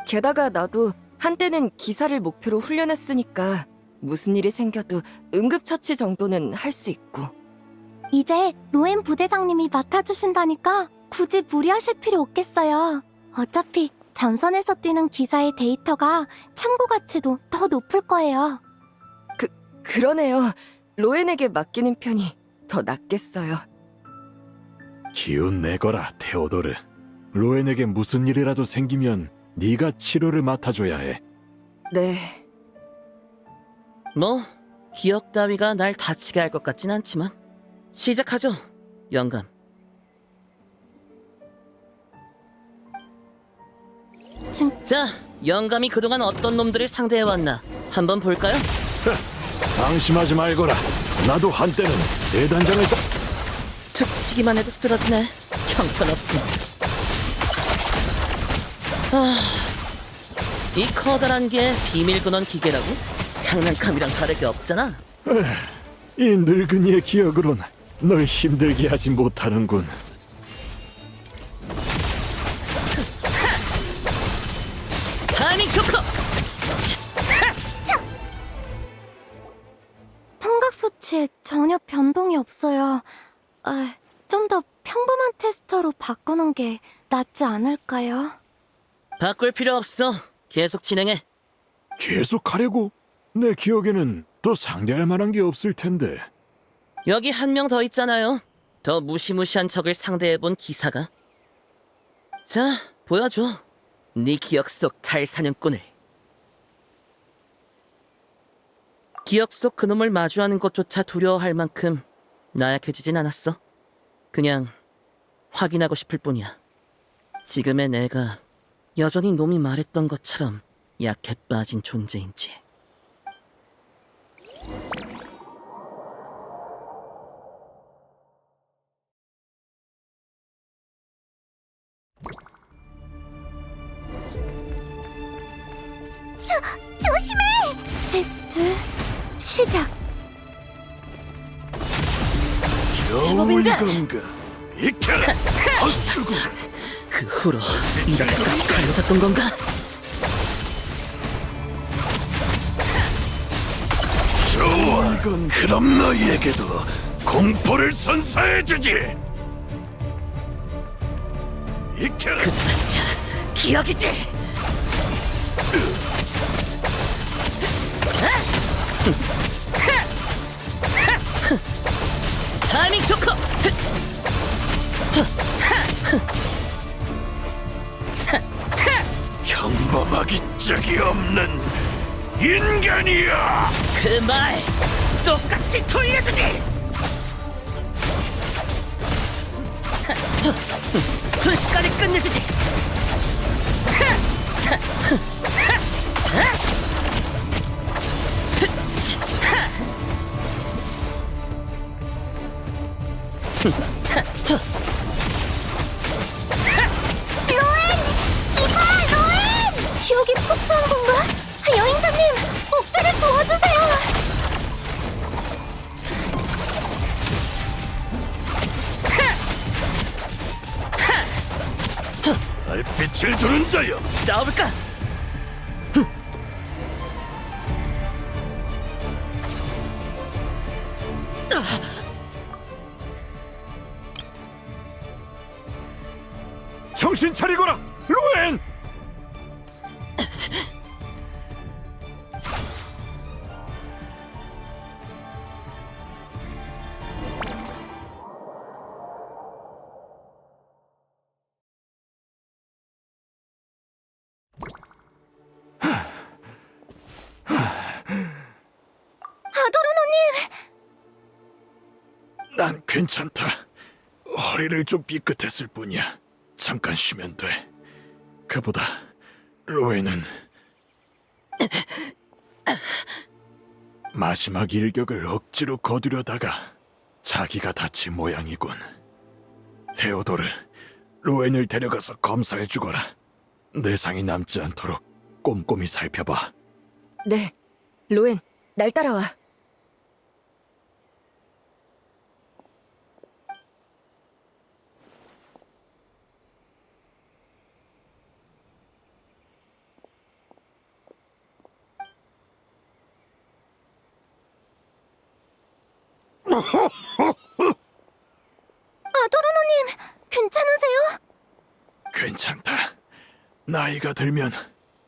S10: 게다가 나도 한때는 기사를 목표로 훈련했으니까 무슨 일이 생겨도 응급처치 정도는 할 수 있고.
S1: 이제 로엔 부대장님이 맡아주신다니까 굳이 무리하실 필요 없겠어요. 어차피 전선에서 뛰는 기사의 데이터가 참고 가치도 더 높을 거예요.
S10: 그러네요. 로엔에게 맡기는 편이 더 낫겠어요.
S6: 기운 내거라, 테오도르. 로엔에게 무슨 일이라도 생기면 네가 치료를 맡아줘야 해.
S10: 네.
S5: 뭐 기억 따위가 날 다치게 할 것 같진 않지만 시작하죠, 영감. 자, 영감이 그동안 어떤 놈들을 상대해왔나 한번 볼까요?
S6: 방심하지 말거라. 나도 한때는 대단장을
S5: 툭 치기만 해도 쓰러지네. 형편없군. 이 커다란 게 비밀 근원 기계라고? 장난감이랑 다를 없잖아.
S6: 이 늙은이의 기억으론 널 힘들게 하지 못하는군.
S5: 타이밍 좋고!
S1: 통각 수치에 전혀 변동이 없어요. 좀 더 평범한 테스터로 바꾸는 게 낫지 않을까요?
S5: 바꿀 필요 없어. 계속 진행해.
S6: 계속 하려고? 내 기억에는 또 상대할 만한 게 없을 텐데.
S5: 여기 한 명 더 있잖아요. 더 무시무시한 적을 상대해본 기사가. 자, 보여줘. 네 기억 속 탈사냥꾼을. 기억 속 그놈을 마주하는 것조차 두려워할 만큼 나약해지진 않았어. 그냥 확인하고 싶을 뿐이야. 지금의 내가 여전히 놈이 말했던 것처럼 약해 빠진 존재인지.
S1: 조심해! 테스트 시작.
S3: 겨울이건가? 이켜라!
S5: 그 후로 이렇게까지 갈라졌던 건가?
S3: 좋아, 그럼 너희에게도 공포를 선사해주지! 이켜라!
S5: 그봤자 기억이지! 타이밍 좋고!
S3: 평범하기 짝이 없는 인간이야!
S5: 그 말 똑같이 돌려주지! 순식간에 끝내주지!
S1: 기억이 폭주한 건가? 여행자님, 억제를 도와주세요!
S3: 달빛을 두는 자여!
S5: 싸워볼까?
S6: 정신 차리거라, 로엔!
S1: 아도르노님!
S6: 난 괜찮다. 허리를 좀 삐끗했을 뿐이야. 잠깐 쉬면 돼. 그보다 로엔은 마지막 일격을 억지로 거두려다가 자기가 다친 모양이군. 테오도르, 로엔을 데려가서 검사해 주거라. 내상이 남지 않도록 꼼꼼히 살펴봐.
S10: 네, 로엔, 날 따라와.
S1: 아도르노님, 괜찮으세요?
S6: 괜찮다. 나이가 들면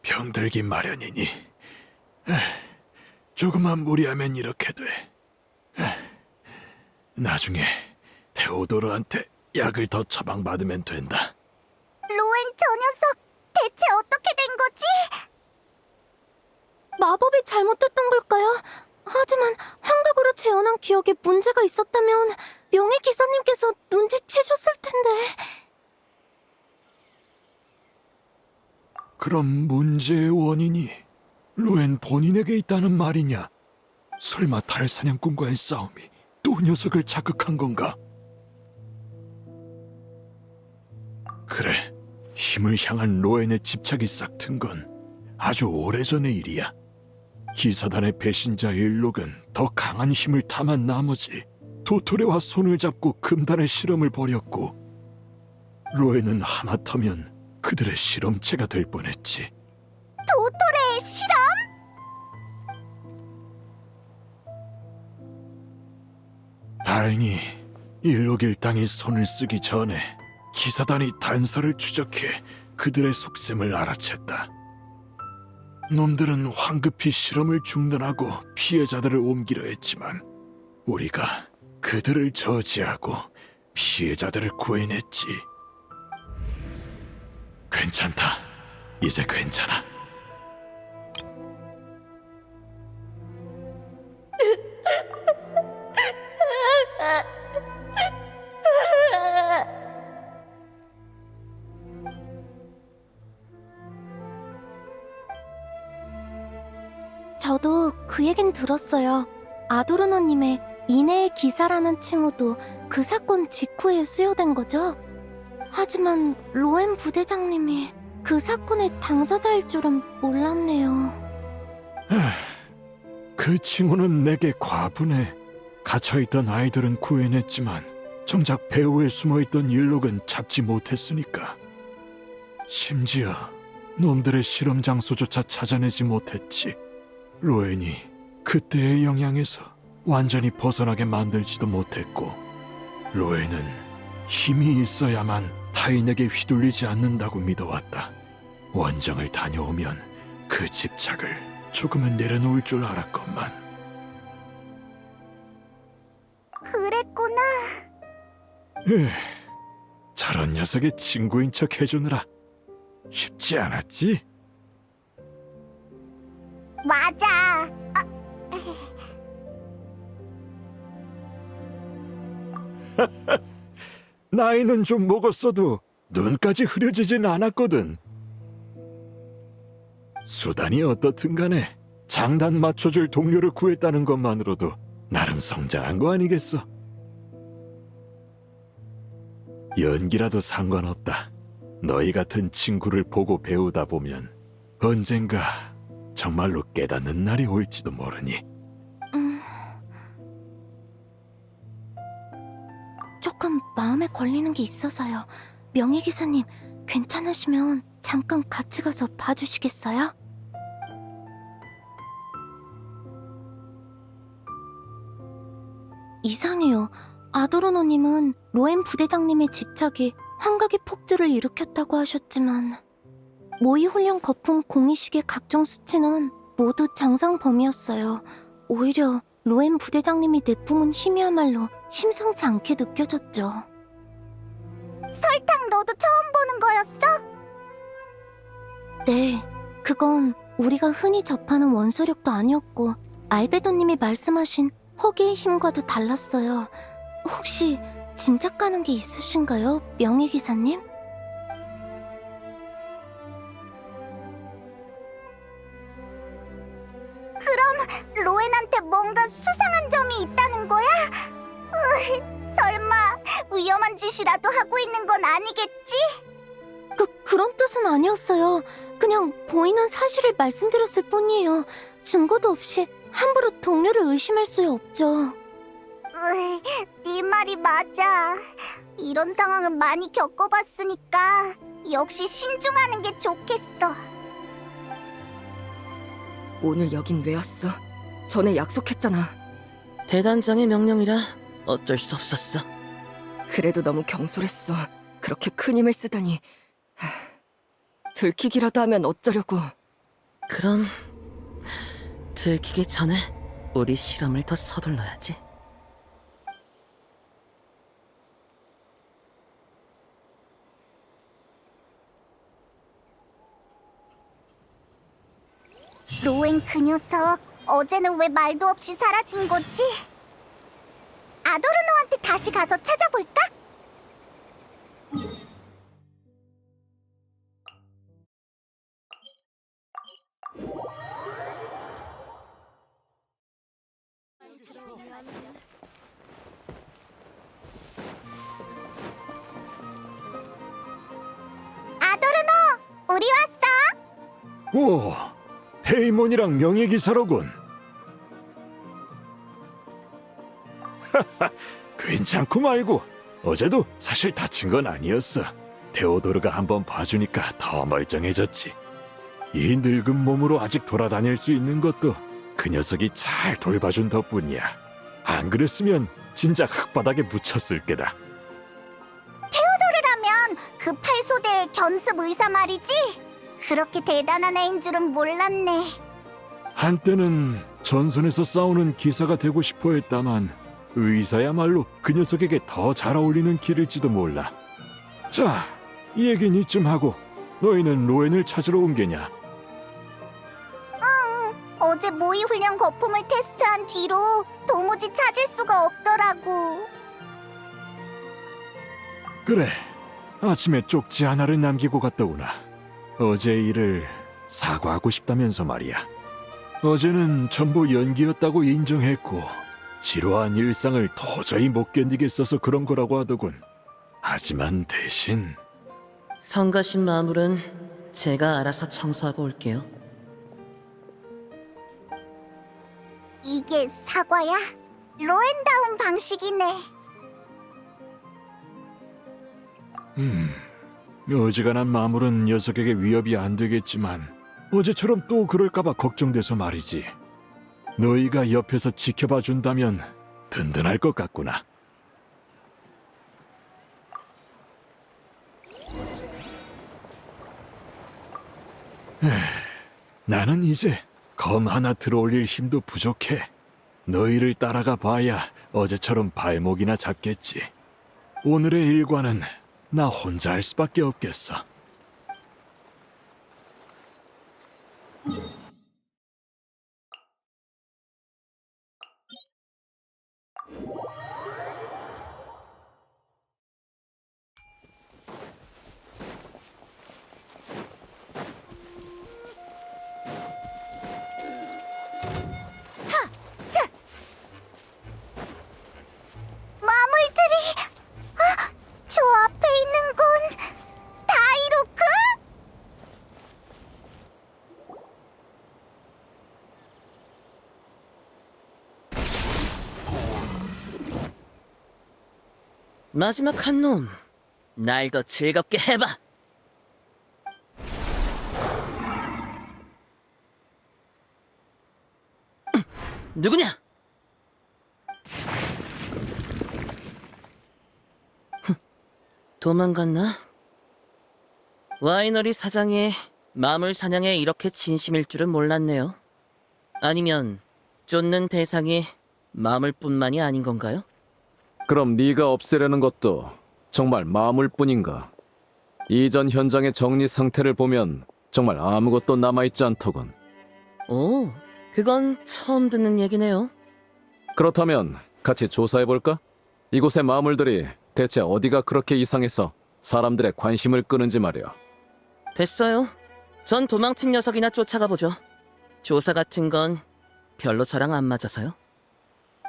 S6: 병들기 마련이니. 조금만 무리하면 이렇게 돼. 나중에 테오도르한테 약을 더 처방받으면 된다.
S1: 로엔 저 녀석 대체 어떻게 된 거지? 마법이 잘못됐던 걸까요? 하지만 환각으로 재현한 기억에 문제가 있었다면 명예 기사님께서 눈치채셨을 텐데.
S6: 그럼 문제의 원인이 로엔 본인에게 있다는 말이냐? 설마 달 사냥꾼과의 싸움이 또 녀석을 자극한 건가? 그래, 힘을 향한 로엔의 집착이 싹튼 건 아주 오래전의 일이야. 기사단의 배신자 일록은 더 강한 힘을 탐한 나머지 도토레와 손을 잡고 금단의 실험을 벌였고, 로엔은 하마터면 그들의 실험체가 될 뻔했지.
S1: 도토레의 실험?
S6: 다행히 일록 일당이 손을 쓰기 전에 기사단이 단서를 추적해 그들의 속셈을 알아챘다. 놈들은 황급히 실험을 중단하고 피해자들을 옮기려 했지만 우리가 그들을 저지하고 피해자들을 구해냈지. 괜찮다. 이제 괜찮아.
S1: 저도 그 얘긴 들었어요. 아도르노님의 인해의 기사라는 칭호도 그 사건 직후에 수여된 거죠? 하지만 로엔 부대장님이 그 사건의 당사자일 줄은 몰랐네요.
S6: 그 칭호는 내게 과분해. 갇혀있던 아이들은 구해냈지만 정작 배후에 숨어있던 일록은 잡지 못했으니까. 심지어 놈들의 실험 장소조차 찾아내지 못했지. 로엔이 그때의 영향에서 완전히 벗어나게 만들지도 못했고, 로엔은 힘이 있어야만 타인에게 휘둘리지 않는다고 믿어왔다. 원정을 다녀오면 그 집착을 조금은 내려놓을 줄 알았건만.
S1: 그랬구나.
S6: 저런 녀석의 친구인 척 해주느라 쉽지 않았지?
S1: 맞아.
S6: 나이는 좀 먹었어도 눈까지 흐려지진 않았거든. 수단이 어떻든 간에 장단 맞춰줄 동료를 구했다는 것만으로도 나름 성장한 거 아니겠어? 연기라도 상관없다. 너희 같은 친구를 보고 배우다 보면 언젠가 정말로 깨닫는 날이 올지도 모르니.
S1: 조금 마음에 걸리는 게 있어서요. 명예기사님, 괜찮으시면 잠깐 같이 가서 봐주시겠어요? 이상해요. 아도르노님은 로엔 부대장님의 집착이 환각의 폭주를 일으켰다고 하셨지만 모의훈련 거품 공이식의 각종 수치는 모두 정상 범위였어요. 오히려 로엔 부대장님이 내뿜은 힘이야말로 심상치 않게 느껴졌죠. 설탕 너도 처음 보는 거였어? 네, 그건 우리가 흔히 접하는 원소력도 아니었고 알베도님이 말씀하신 허기의 힘과도 달랐어요. 혹시 짐작 가는 게 있으신가요, 명예기사님? 그럼 로엔한테 뭔가 수상한 점이 있다는 거야? 설마 위험한 짓이라도 하고 있는 건 아니겠지? 그런 뜻은 아니었어요. 그냥 보이는 사실을 말씀드렸을 뿐이에요. 증거도 없이 함부로 동료를 의심할 수 없죠. 네 말이 맞아. 이런 상황은 많이 겪어봤으니까 역시 신중하는 게 좋겠어.
S10: 오늘 여긴 왜 왔어? 전에 약속했잖아.
S5: 대단장의 명령이라 어쩔 수 없었어.
S10: 그래도 너무 경솔했어. 그렇게 큰 힘을 쓰다니. 들키기라도 하면 어쩌려고.
S5: 그럼 들키기 전에 우리 실험을 더 서둘러야지.
S1: 로엔 그 녀석 어제는 왜 말도 없이 사라진 거지? 아도르노한테 다시 가서 찾아볼까? 아도르노, 우리 왔어.
S6: 오, 헤이몬이랑 명예기사로군. 하하, 괜찮고 말고. 어제도 사실 다친 건 아니었어. 데오도르가 한번 봐주니까 더 멀쩡해졌지. 이 늙은 몸으로 아직 돌아다닐 수 있는 것도 그 녀석이 잘 돌봐준 덕분이야. 안 그랬으면 진작 흙바닥에 묻혔을 게다.
S1: 테오도르라면 그 팔소대의 견습 의사 말이지? 그렇게 대단한 애인 줄은 몰랐네.
S6: 한때는 전선에서 싸우는 기사가 되고 싶어 했다만 의사야말로 그 녀석에게 더 잘 어울리는 길일지도 몰라. 자, 이 얘긴 이쯤 하고 너희는 로엔을 찾으러 온 게냐?
S1: 어제 모의 훈련 거품을 테스트한 뒤로 도무지 찾을 수가 없더라고.
S6: 그래, 아침에 쪽지 하나를 남기고 갔더구나. 어제 일을 사과하고 싶다면서 말이야. 어제는 전부 연기였다고 인정했고 지루한 일상을 도저히 못 견디겠어서 그런 거라고 하더군. 하지만 대신
S5: 성가신 마물은 제가 알아서 청소하고 올게요.
S1: 이게 사과야? 로엔다운 방식이네.
S6: 어지간한 마물은 녀석에게 위협이 안 되겠지만 어제처럼 또 그럴까봐 걱정돼서 말이지. 너희가 옆에서 지켜봐 준다면 든든할 것 같구나. 나는 이제 검 하나 들어올릴 힘도 부족해. 너희를 따라가 봐야 어제처럼 발목이나 잡겠지. 오늘의 일과는 나 혼자 할 수밖에 없겠어.
S1: 마물들이 저 앞에 있는 건 다이루크?
S5: 마지막 한 놈, 날 더 즐겁게 해봐. 누구냐? 도망갔나? 와이너리 사장이 마물 사냥에 이렇게 진심일 줄은 몰랐네요. 아니면 쫓는 대상이 마물뿐만이 아닌 건가요?
S11: 그럼 네가 없애려는 것도 정말 마물뿐인가? 이전 현장의 정리 상태를 보면 정말 아무것도 남아있지 않더군.
S5: 오, 그건 처음 듣는 얘기네요.
S11: 그렇다면 같이 조사해볼까? 이곳의 마물들이 대체 어디가 그렇게 이상해서 사람들의 관심을 끄는지 말이야.
S5: 됐어요. 전 도망친 녀석이나 쫓아가 보죠. 조사 같은 건 별로 저랑 안 맞아서요.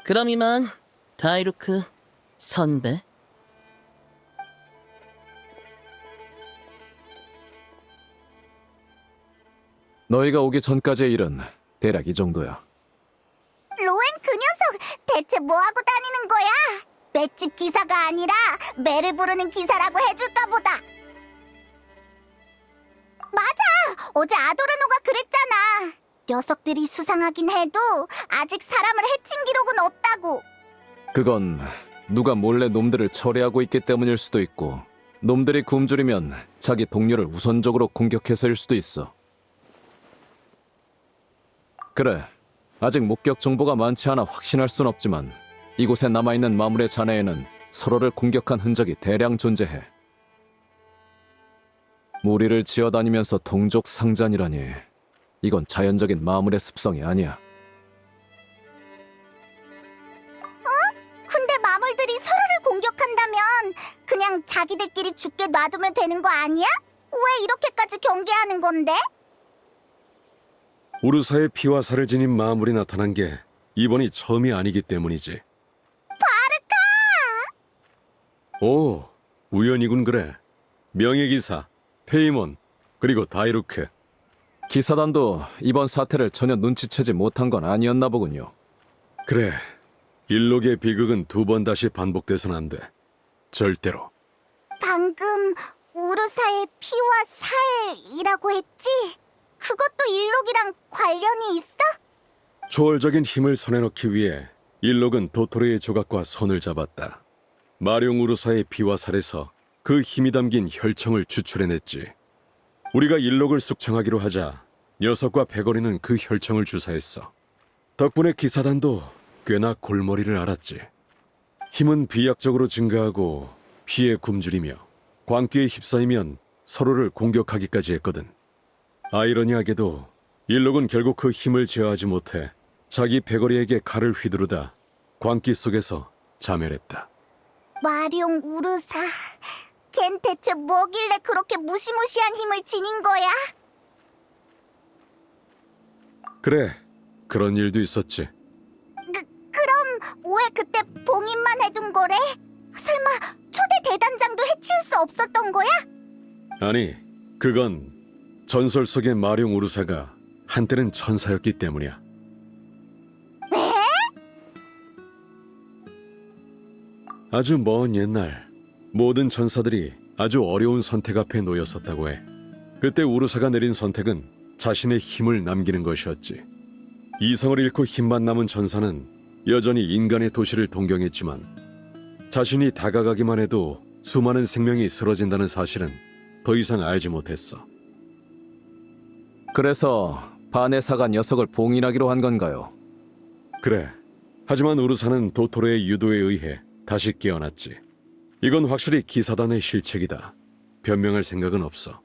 S5: 그럼 이만 다이루크 선배.
S11: 너희가 오기 전까지의 일은 대략 이 정도야.
S1: 로엔 그 녀석 대체 뭐하고 다니는 거야? 맷집 기사가 아니라 매를 부르는 기사라고 해줄까 보다. 맞아! 어제 아도르노가 그랬잖아. 녀석들이 수상하긴 해도 아직 사람을 해친 기록은 없다고.
S11: 그건 누가 몰래 놈들을 처리하고 있기 때문일 수도 있고, 놈들이 굶주리면 자기 동료를 우선적으로 공격해서일 수도 있어. 그래, 아직 목격 정보가 많지 않아 확신할 순 없지만 이곳에 남아있는 마물의 잔해에는 서로를 공격한 흔적이 대량 존재해. 무리를 지어다니면서 동족 상잔이라니, 이건 자연적인 마물의 습성이 아니야.
S1: 근데 마물들이 서로를 공격한다면 그냥 자기들끼리 죽게 놔두면 되는 거 아니야? 왜 이렇게까지 경계하는 건데?
S4: 우르사의 피와 살을 지닌 마물이 나타난 게 이번이 처음이 아니기 때문이지. 바르카! 오, 우연이군 그래. 명예기사, 페이몬, 그리고 다이루크.
S11: 기사단도 이번 사태를 전혀 눈치채지 못한 건 아니었나 보군요.
S4: 그래, 일록의 비극은 2번 다시 반복돼선 안 돼. 절대로.
S1: 방금 우르사의 피와 살이라고 했지? 그것도 일록이랑 관련이 있어?
S4: 초월적인 힘을 손에 넣기 위해 일록은 도토리의 조각과 손을 잡았다. 마룡 우르사의 피와 살에서 그 힘이 담긴 혈청을 추출해냈지. 우리가 일록을 숙청하기로 하자 녀석과 패거리는 그 혈청을 주사했어. 덕분에 기사단도 꽤나 골머리를 앓았지. 힘은 비약적으로 증가하고 피에 굶주리며 광기에 휩싸이면 서로를 공격하기까지 했거든. 아이러니하게도 일록은 결국 그 힘을 제어하지 못해 자기 패거리에게 칼을 휘두르다 광기 속에서 자멸했다.
S1: 마룡 우르사, 걘 대체 뭐길래 그렇게 무시무시한 힘을 지닌 거야?
S4: 그래, 그런 일도 있었지.
S1: 그럼 왜 그때 봉인만 해둔 거래? 설마 초대 대단장도 해칠 수 없었던 거야?
S4: 아니, 그건 전설 속의 마룡 우르사가 한때는 천사였기 때문이야.
S1: 왜?
S4: 아주 먼 옛날 모든 천사들이 아주 어려운 선택 앞에 놓였었다고 해. 그때 우르사가 내린 선택은 자신의 힘을 남기는 것이었지. 이성을 잃고 힘만 남은 천사는 여전히 인간의 도시를 동경했지만 자신이 다가가기만 해도 수많은 생명이 쓰러진다는 사실은 더 이상 알지 못했어.
S11: 그래서 바네사가 녀석을 봉인하기로 한 건가요?
S4: 그래. 하지만 우르사는 도토로의 유도에 의해 다시 깨어났지. 이건 확실히 기사단의 실책이다. 변명할 생각은 없어.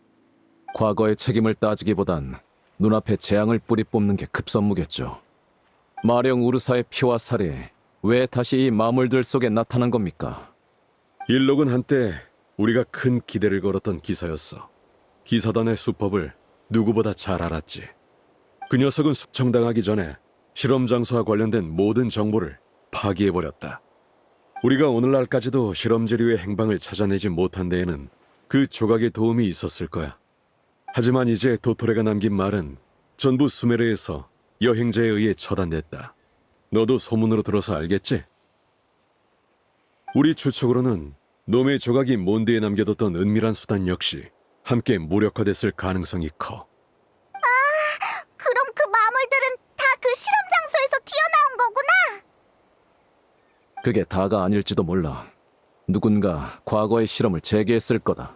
S11: 과거의 책임을 따지기보단 눈앞에 재앙을 뿌리 뽑는 게 급선무겠죠. 마령 우르사의 피와 살이 왜 다시 이 마물들 속에 나타난 겁니까?
S4: 일록은 한때 우리가 큰 기대를 걸었던 기사였어. 기사단의 수법을 누구보다 잘 알았지. 그 녀석은 숙청당하기 전에 실험 장소와 관련된 모든 정보를 파기해버렸다. 우리가 오늘날까지도 실험 재료의 행방을 찾아내지 못한 데에는 그 조각의 도움이 있었을 거야. 하지만 이제 도토레가 남긴 말은 전부 수메르에서 여행자에 의해 처단됐다. 너도 소문으로 들어서 알겠지? 우리 추측으로는 놈의 조각이 몬드에 남겨뒀던 은밀한 수단 역시 함께 무력화됐을 가능성이 커.
S1: 그럼 그 마물들은 다 그 실험 장소에서 튀어나온 거구나?
S11: 그게 다가 아닐지도 몰라. 누군가 과거의 실험을 재개했을 거다.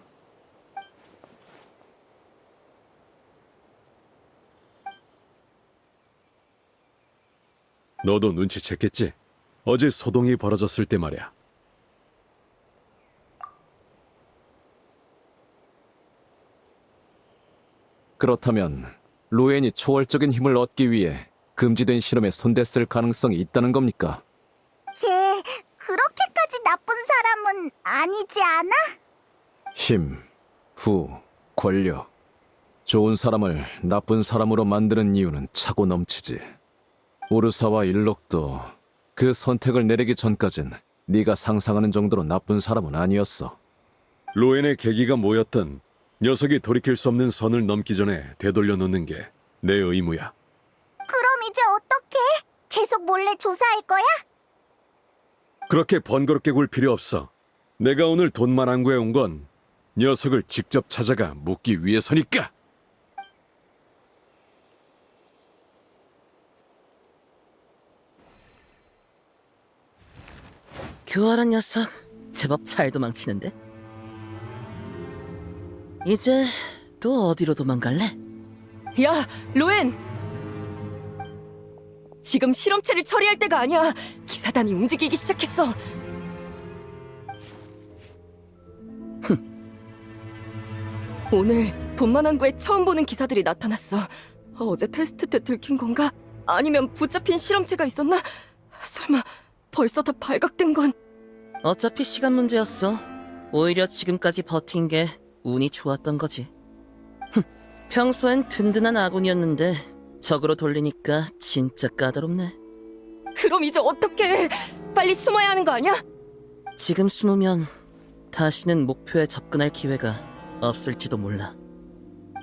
S4: 너도 눈치챘겠지? 어제 소동이 벌어졌을 때 말이야.
S11: 그렇다면 로엔이 초월적인 힘을 얻기 위해 금지된 실험에 손댔을 가능성이 있다는 겁니까?
S1: 걔 그렇게까지 나쁜 사람은 아니지 않아?
S11: 힘, 후, 권력. 좋은 사람을 나쁜 사람으로 만드는 이유는 차고 넘치지. 오르사와 일록도 그 선택을 내리기 전까진 네가 상상하는 정도로 나쁜 사람은 아니었어.
S4: 로엔의 계기가 뭐였든 녀석이 돌이킬 수 없는 선을 넘기 전에 되돌려 놓는 게 내 의무야.
S1: 그럼 이제 어떡해? 계속 몰래 조사할 거야?
S4: 그렇게 번거롭게 굴 필요 없어. 내가 오늘 돈만항구에 온 건 녀석을 직접 찾아가 묻기 위해서니까.
S5: 교활한 녀석, 제법 잘 도망치는데? 이제 또 어디로 도망갈래?
S10: 야, 로엔! 지금 실험체를 처리할 때가 아니야. 기사단이 움직이기 시작했어. 오늘 돈만항구에 처음 보는 기사들이 나타났어. 어제 테스트 때 들킨 건가? 아니면 붙잡힌 실험체가 있었나? 설마 벌써 다 발각된 건?
S5: 어차피 시간 문제였어. 오히려 지금까지 버틴 게 운이 좋았던 거지. 평소엔 든든한 아군이었는데 적으로 돌리니까 진짜 까다롭네.
S10: 그럼 이제 어떡해? 빨리 숨어야 하는 거 아니야?
S5: 지금 숨으면 다시는 목표에 접근할 기회가 없을지도 몰라.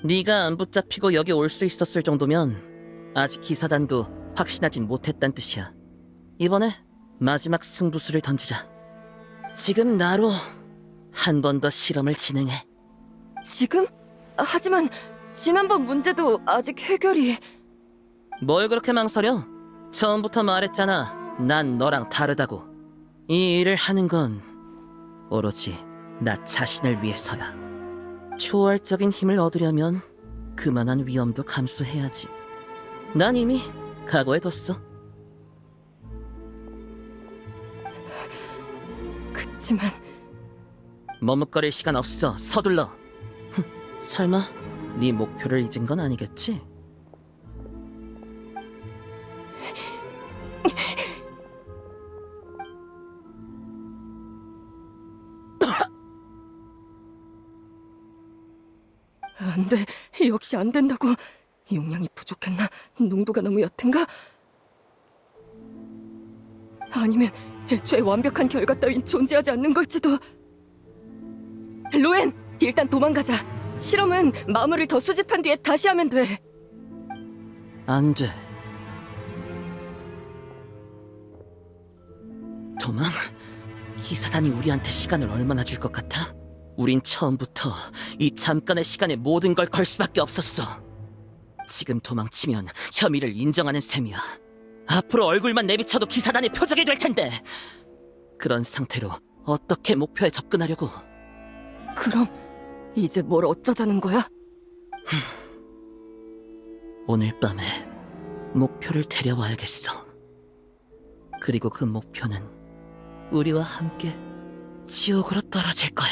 S5: 네가 안 붙잡히고 여기 올 수 있었을 정도면 아직 기사단도 확신하진 못했단 뜻이야. 이번에 마지막 승부수를 던지자. 지금 나로 한 번 더 실험을 진행해.
S10: 지금? 하지만 지난번 문제도 아직 해결이...
S5: 뭘 그렇게 망설여? 처음부터 말했잖아. 난 너랑 다르다고. 이 일을 하는 건 오로지 나 자신을 위해서야. 초월적인 힘을 얻으려면 그만한 위험도 감수해야지. 난 이미 각오해뒀어.
S10: 그치만...
S5: 머뭇거릴 시간 없어. 서둘러. 설마 네 목표를 잊은 건 아니겠지?
S10: 안 돼. 역시 안 된다고. 용량이 부족했나? 농도가 너무 옅은가? 아니면 애초에 완벽한 결과 따윈 존재하지 않는 걸지도. 로엔! 일단 도망가자. 실험은 마물을 더 수집한 뒤에 다시 하면 돼.
S5: 안 돼. 도망? 기사단이 우리한테 시간을 얼마나 줄 것 같아? 우린 처음부터 이 잠깐의 시간에 모든 걸 걸 수밖에 없었어. 지금 도망치면 혐의를 인정하는 셈이야. 앞으로 얼굴만 내비쳐도 기사단의 표적이 될 텐데. 그런 상태로 어떻게 목표에 접근하려고?
S10: 그럼 이제 뭘 어쩌자는 거야?
S5: 오늘 밤에 목표를 데려와야겠어. 그리고 그 목표는 우리와 함께 지옥으로 떨어질 거야.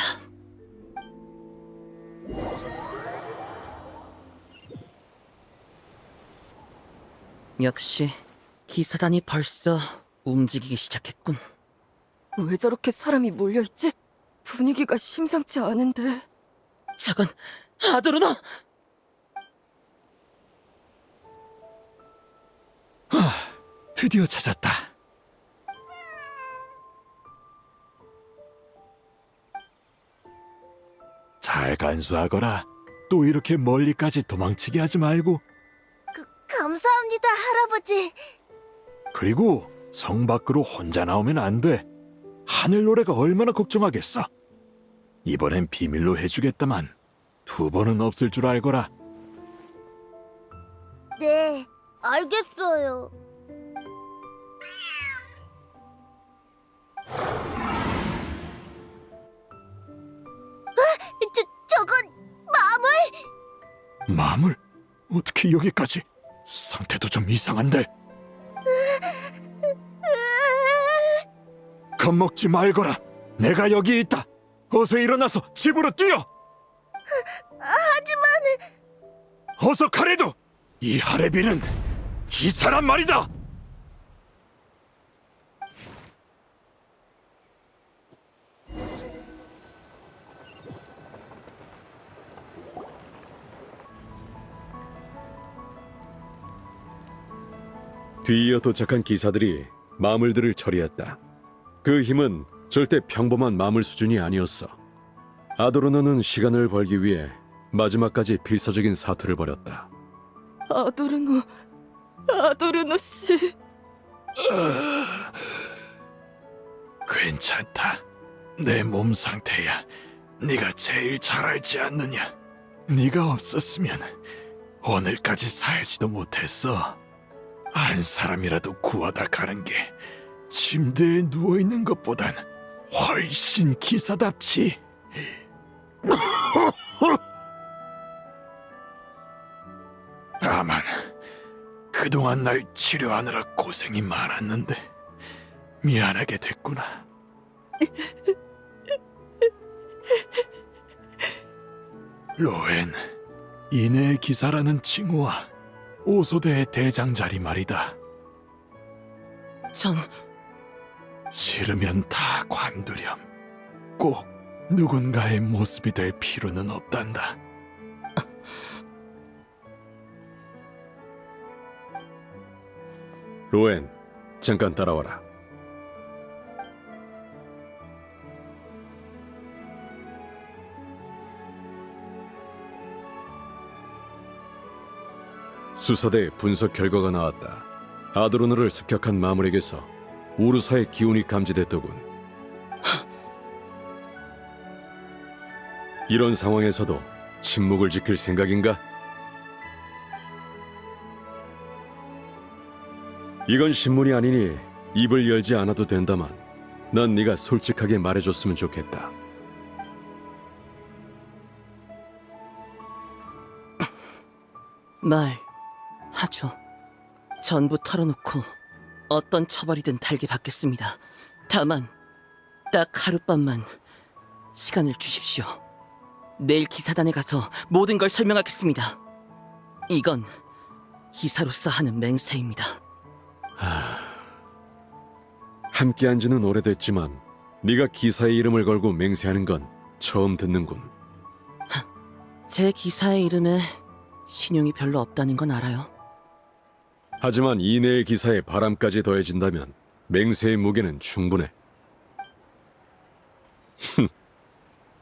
S5: 역시 기사단이 벌써 움직이기 시작했군.
S10: 왜 저렇게 사람이 몰려있지? 분위기가 심상치 않은데...
S5: 저건 아도르노!
S6: 드디어 찾았다. 잘 간수하거라. 또 이렇게 멀리까지 도망치게 하지 말고.
S1: 감사합니다, 할아버지.
S6: 그리고 성 밖으로 혼자 나오면 안 돼. 하늘 노래가 얼마나 걱정하겠어. 이번엔 비밀로 해주겠다만 2번은 없을 줄 알거라.
S1: 네, 알겠어요. 저건 마물?
S6: 마물? 어떻게 여기까지? 상태도 좀 이상한데. 겁먹지 말거라. 내가 여기 있다. 어서 일어나서 집으로 뛰어.
S1: 하지만
S6: 어서 가래도. 이 하레비는 기사란 말이다.
S4: 뒤이어 도착한 기사들이 마물들을 처리했다. 그 힘은 절대 평범한 마물 수준이 아니었어. 아도르노는 시간을 벌기 위해 마지막까지 필사적인 사투를 벌였다.
S10: 아도르노 씨.
S6: 괜찮다. 내 몸 상태야 네가 제일 잘 알지 않느냐. 네가 없었으면 오늘까지 살지도 못했어. 한 사람이라도 구하다 가는 게 침대에 누워있는 것보단 훨씬 기사답지. 다만 그동안 날 치료하느라 고생이 많았는데 미안하게 됐구나. 로엔, 이내의 기사라는 칭호와 오소대의 대장 자리 말이다.
S5: 전
S6: 싫으면 다 관두렴. 꼭 누군가의 모습이 될 필요는 없단다.
S4: 로엔, 잠깐 따라와라. 수사대 분석 결과가 나왔다. 아드로노를 습격한 마물에게서 우르사의 기운이 감지됐더군. 이런 상황에서도 침묵을 지킬 생각인가? 이건 신문이 아니니 입을 열지 않아도 된다만 난 네가 솔직하게 말해줬으면 좋겠다.
S5: 말하죠. 전부 털어놓고 어떤 처벌이든 달게 받겠습니다. 다만 딱 하룻밤만 시간을 주십시오. 내일 기사단에 가서 모든 걸 설명하겠습니다. 이건 기사로서 하는 맹세입니다.
S4: 함께한 지는 오래됐지만 네가 기사의 이름을 걸고 맹세하는 건 처음 듣는군.
S5: 제 기사의 이름에 신용이 별로 없다는 건 알아요.
S4: 하지만 이내의 기사에 바람까지 더해진다면 맹세의 무게는 충분해.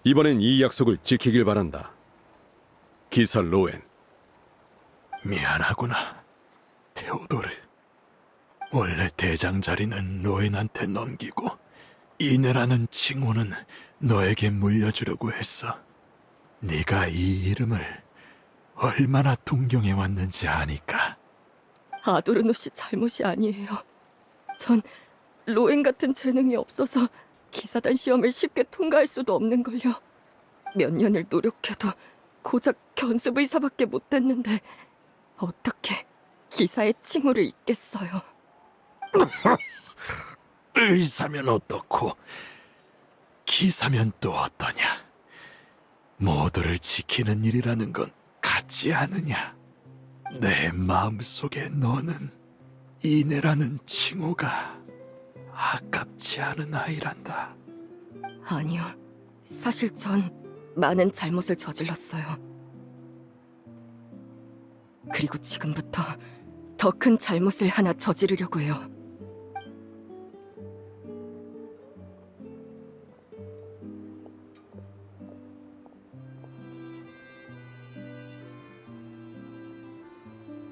S4: 이번엔 이 약속을 지키길 바란다. 기사 로엔.
S6: 미안하구나, 테오도르. 원래 대장 자리는 로엔한테 넘기고 이내라는 칭호는 너에게 물려주려고 했어. 네가 이 이름을 얼마나 동경해 왔는지 아니까.
S10: 아도르노 씨 잘못이 아니에요. 전 로엔 같은 재능이 없어서 기사단 시험을 쉽게 통과할 수도 없는 걸요. 몇 년을 노력해도 고작 견습 의사밖에 못 됐는데 어떻게 기사의 칭호를 잊겠어요.
S6: 의사면 어떻고 기사면 또 어떠냐. 모두를 지키는 일이라는 건 같지 않으냐. 내 마음속에 너는 이내라는 칭호가 아깝지 않은 아이란다.
S10: 아니요. 사실 전 많은 잘못을 저질렀어요. 그리고 지금부터 더 큰 잘못을 하나 저지르려고 해요.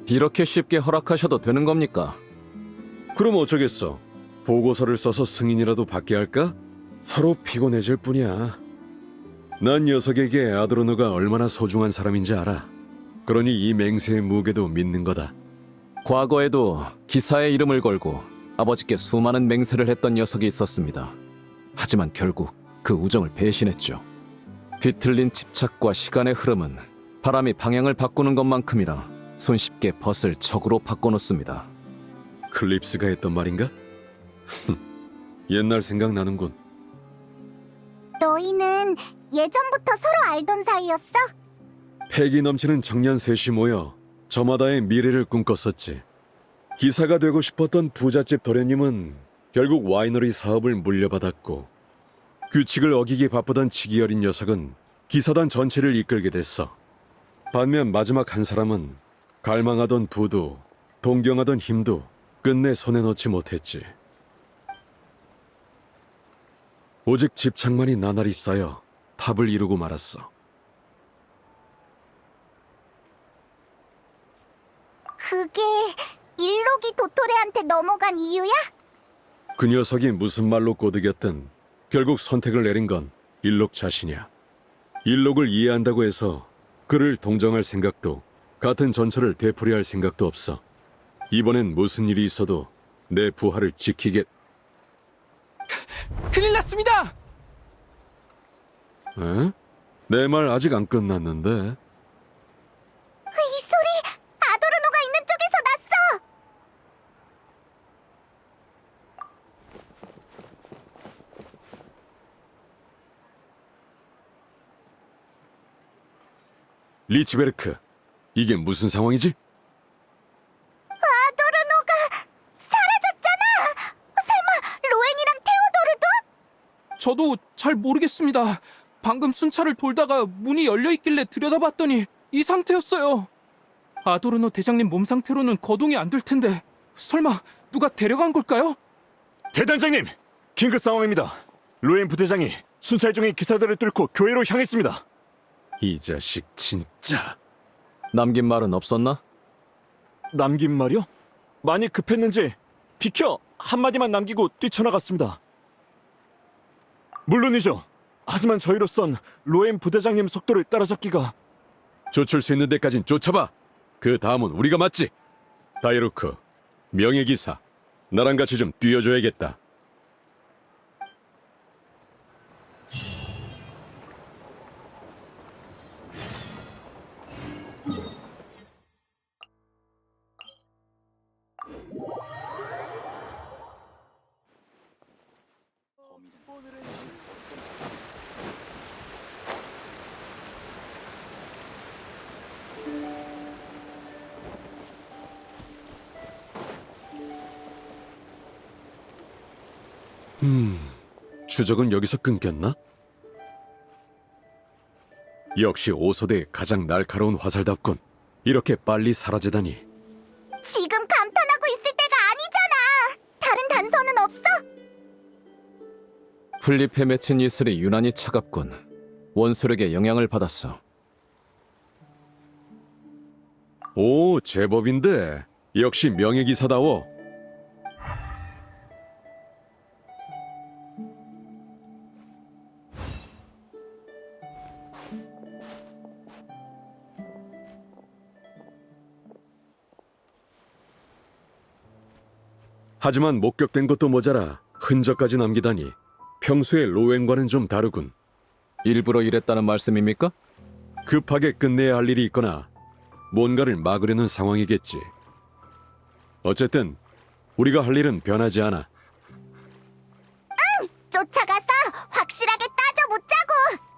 S11: 이렇게 쉽게 허락하셔도 되는 겁니까?
S4: 그럼 어쩌겠어. 보고서를 써서 승인이라도 받게 할까? 서로 피곤해질 뿐이야. 난 녀석에게 아드로노가 얼마나 소중한 사람인지 알아. 그러니 이 맹세의 무게도 믿는 거다.
S11: 과거에도 기사의 이름을 걸고 아버지께 수많은 맹세를 했던 녀석이 있었습니다. 하지만 결국 그 우정을 배신했죠. 뒤틀린 집착과 시간의 흐름은 바람이 방향을 바꾸는 것만큼이나 손쉽게 벗을 적으로 바꿔놓습니다.
S4: 클립스가 했던 말인가? 옛날 생각나는군.
S1: 너희는 예전부터 서로 알던 사이였어?
S4: 패기 넘치는 청년 셋이 모여 저마다의 미래를 꿈꿨었지. 기사가 되고 싶었던 부잣집 도련님은 결국 와이너리 사업을 물려받았고, 규칙을 어기기 바쁘던 치기 어린 녀석은 기사단 전체를 이끌게 됐어. 반면 마지막 한 사람은 갈망하던 부도, 동경하던 힘도 끝내 손에 넣지 못했지. 오직 집착만이 나날이 쌓여 탑을 이루고 말았어.
S1: 그게 일록이 도토레한테 넘어간 이유야?
S4: 그 녀석이 무슨 말로 꼬드겼든 결국 선택을 내린 건 일록 자신이야. 일록을 이해한다고 해서 그를 동정할 생각도 같은 전철을 되풀이할 생각도 없어. 이번엔 무슨 일이 있어도 내 부하를 지키겠...
S8: 큰일 났습니다.
S4: 에? 내 말 아직 안 끝났는데.
S1: 이 소리 아도르노가 있는 쪽에서 났어!
S4: 리치베르크, 이게 무슨 상황이지?
S1: 아도르노가 사라졌잖아! 설마 로엔이랑 테오도르도?
S8: 저도 잘 모르겠습니다. 방금 순찰을 돌다가 문이 열려 있길래 들여다봤더니 이 상태였어요. 아도르노 대장님 몸 상태로는 거동이 안 될 텐데 설마 누가 데려간 걸까요?
S6: 대단장님, 긴급 상황입니다. 로엔 부대장이 순찰 중인 기사들을 뚫고 교회로 향했습니다.
S4: 이 자식 진짜...
S11: 남긴 말은 없었나?
S6: 남긴 말이요? 많이 급했는지 비켜! 한마디만 남기고 뛰쳐나갔습니다. 물론이죠. 하지만 저희로선 로엔 부대장님 속도를 따라잡기가...
S4: 쫓을 수 있는 데까진 쫓아봐. 그 다음은 우리가 맞지. 다이루크, 명예기사, 나랑 같이 좀 뛰어줘야겠다. 추적은 여기서 끊겼나? 역시 오소대의 가장 날카로운 화살답군. 이렇게 빨리 사라지다니.
S1: 지금 감탄하고 있을 때가 아니잖아! 다른 단서는 없어?
S11: 풀잎에 맺힌 이슬이 유난히 차갑군. 원소력의 영향을 받았어.
S4: 오, 제법인데. 역시 명예기사다워. 하지만 목격된 것도 모자라 흔적까지 남기다니 평소의 로엔과는 좀 다르군.
S11: 일부러 이랬다는 말씀입니까?
S4: 급하게 끝내야 할 일이 있거나 뭔가를 막으려는 상황이겠지. 어쨌든 우리가 할 일은 변하지 않아.
S1: 쫓아가서 확실하게 따져보자고!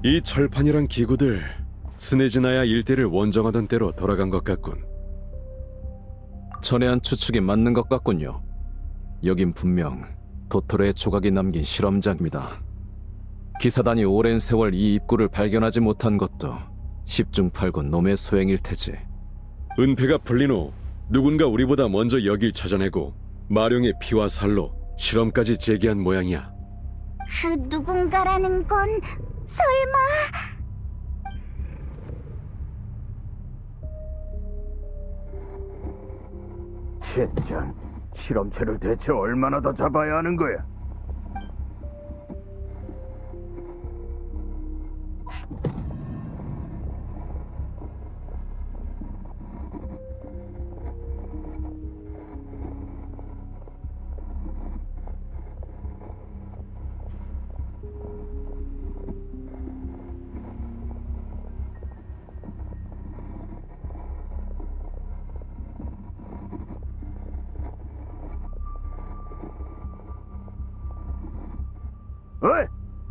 S4: 이 철판이란 기구들, 스네즈나야 일대를 원정하던 때로 돌아간 것 같군.
S11: 전에 한 추측이 맞는 것 같군요. 여긴 분명 도토레의 조각이 남긴 실험장입니다. 기사단이 오랜 세월 이 입구를 발견하지 못한 것도 10중 8구 놈의 소행일 테지.
S4: 은폐가 풀린 후 누군가 우리보다 먼저 여길 찾아내고 마룡의 피와 살로 실험까지 재개한 모양이야.
S1: 그 누군가라는 건 설마...
S3: 젠장, 실험체를 대체 얼마나 더 잡아야 하는 거야?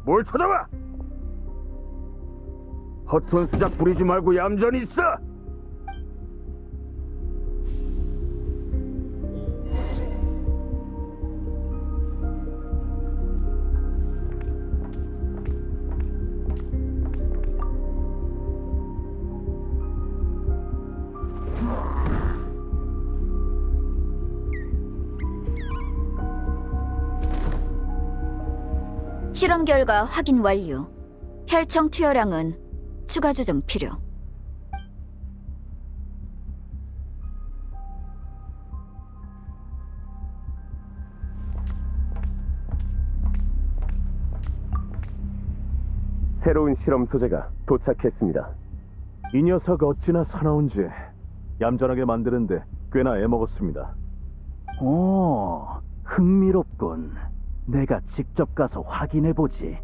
S3: 뭘 쳐다봐! 헛손 수작 부리지 말고 얌전히 있어!
S1: 실험 결과 확인 완료. 혈청 투여량은 추가 조정 필요.
S3: 새로운 실험 소재가 도착했습니다. 이 녀석 어찌나 사나운지 얌전하게 만드는데 꽤나 애먹었습니다.
S12: 오, 흥미롭군. 내가 직접 가서 확인해보지.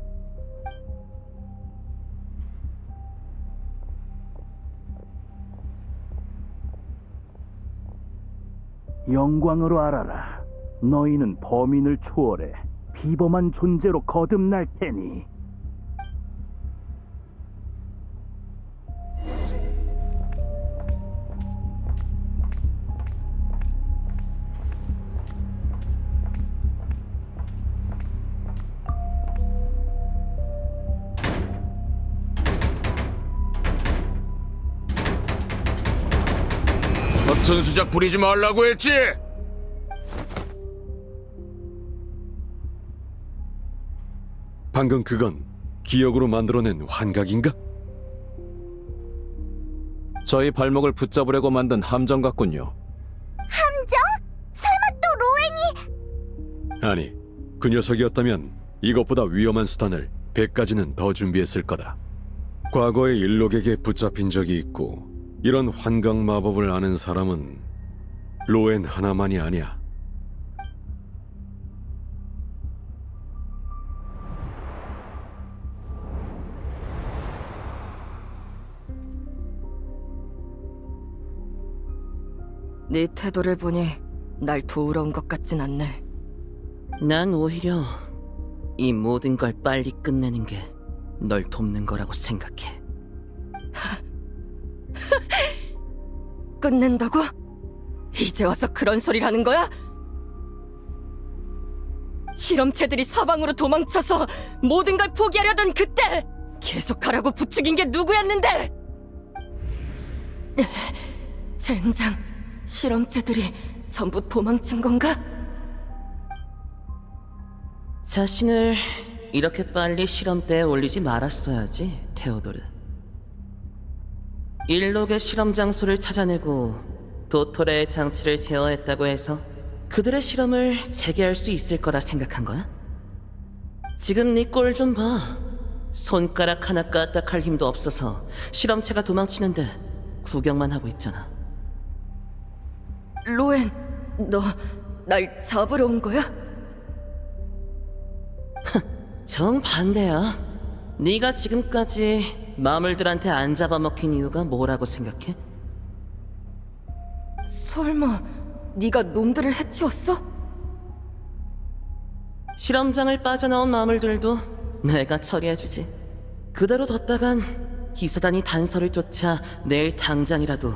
S12: 영광으로 알아라. 너희는 범인을 초월해 비범한 존재로 거듭날 테니.
S3: 헛손 수작 부리지 말라고 했지!
S4: 방금 그건 기억으로 만들어낸 환각인가?
S11: 저희 발목을 붙잡으려고 만든 함정 같군요.
S1: 함정? 설마 또 로엔이?
S4: 아니, 그 녀석이었다면 이것보다 위험한 수단을 100가지는 더 준비했을 거다. 과거에 일록에게 붙잡힌 적이 있고 이런 환각 마법을 아는 사람은 로엔 하나만이 아니야.
S10: 네 태도를 보니 날 도우러 온 것 같진 않네.
S5: 난 오히려 이 모든 걸 빨리 끝내는 게 널 돕는 거라고 생각해.
S10: 끝낸다고? 이제 와서 그런 소리를 하는 거야? 실험체들이 사방으로 도망쳐서 모든 걸 포기하려던 그때 계속하라고 부추긴 게 누구였는데? 젠장, 실험체들이 전부 도망친 건가?
S5: 자신을 이렇게 빨리 실험대에 올리지 말았어야지, 테오도르. 일록의 실험 장소를 찾아내고 도토레의 장치를 제어했다고 해서 그들의 실험을 재개할 수 있을 거라 생각한 거야? 지금 네 꼴 좀 봐. 손가락 하나 까딱할 힘도 없어서 실험체가 도망치는데 구경만 하고 있잖아.
S10: 로엔, 너 날 잡으러 온 거야?
S5: 정반대야. 네가 지금까지 마물들한테 안 잡아먹힌 이유가 뭐라고 생각해?
S10: 설마 네가 놈들을 해치웠어?
S5: 실험장을 빠져나온 마물들도 내가 처리해주지. 그대로 뒀다간 기사단이 단서를 쫓아 내일 당장이라도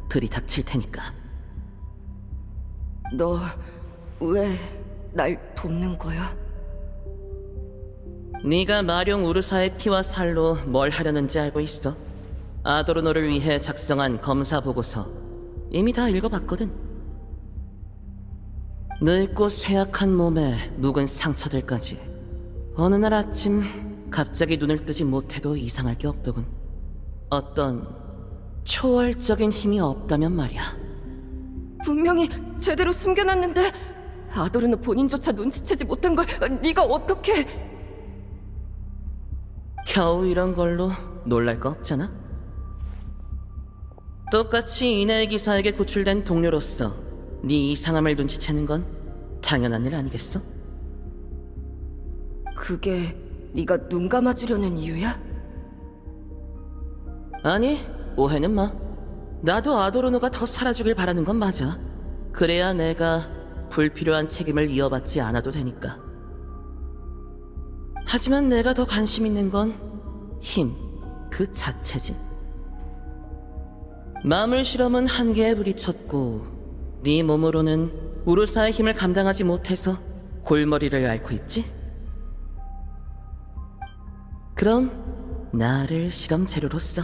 S5: 들이닥칠 테니까.
S10: 너 왜 날 돕는 거야?
S5: 네가 마룡 우르사의 피와 살로 뭘 하려는지 알고 있어. 아도르노를 위해 작성한 검사 보고서 이미 다 읽어봤거든. 늙고 쇠약한 몸에 묵은 상처들까지 어느 날 아침 갑자기 눈을 뜨지 못해도 이상할 게 없더군. 어떤 초월적인 힘이 없다면 말이야.
S10: 분명히 제대로 숨겨놨는데 아도르노 본인조차 눈치채지 못한 걸 네가 어떻게...
S5: 겨우 이런 걸로 놀랄 거 없잖아. 똑같이 이내의 기사에게 구출된 동료로서 네 이상함을 눈치채는 건 당연한 일 아니겠어?
S10: 그게 네가 눈 감아주려는 이유야?
S5: 아니, 오해는 마. 나도 아도르노가 더 살아주길 바라는 건 맞아. 그래야 내가 불필요한 책임을 이어받지 않아도 되니까. 하지만 내가 더 관심 있는 건 힘 그 자체지. 마물 실험은 한계에 부딪혔고 네 몸으로는 우르사의 힘을 감당하지 못해서 골머리를 앓고 있지? 그럼 나를 실험 재료로 써.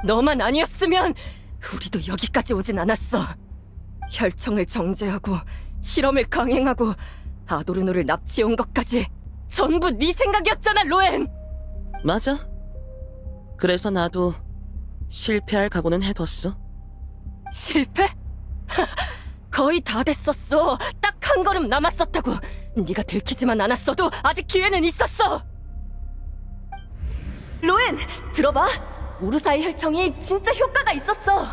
S10: 너만 아니었으면 우리도 여기까지 오진 않았어. 혈청을 정제하고 실험을 강행하고 아도르노를 납치해온 것까지 전부 네 생각이었잖아, 로엔!
S5: 맞아. 그래서 나도 실패할 각오는 해뒀어.
S10: 실패? 거의 다 됐었어. 딱 한 걸음 남았었다고. 네가 들키지만 않았어도 아직 기회는 있었어. 로엔, 들어봐. 우르사의 혈청이 진짜 효과가 있었어.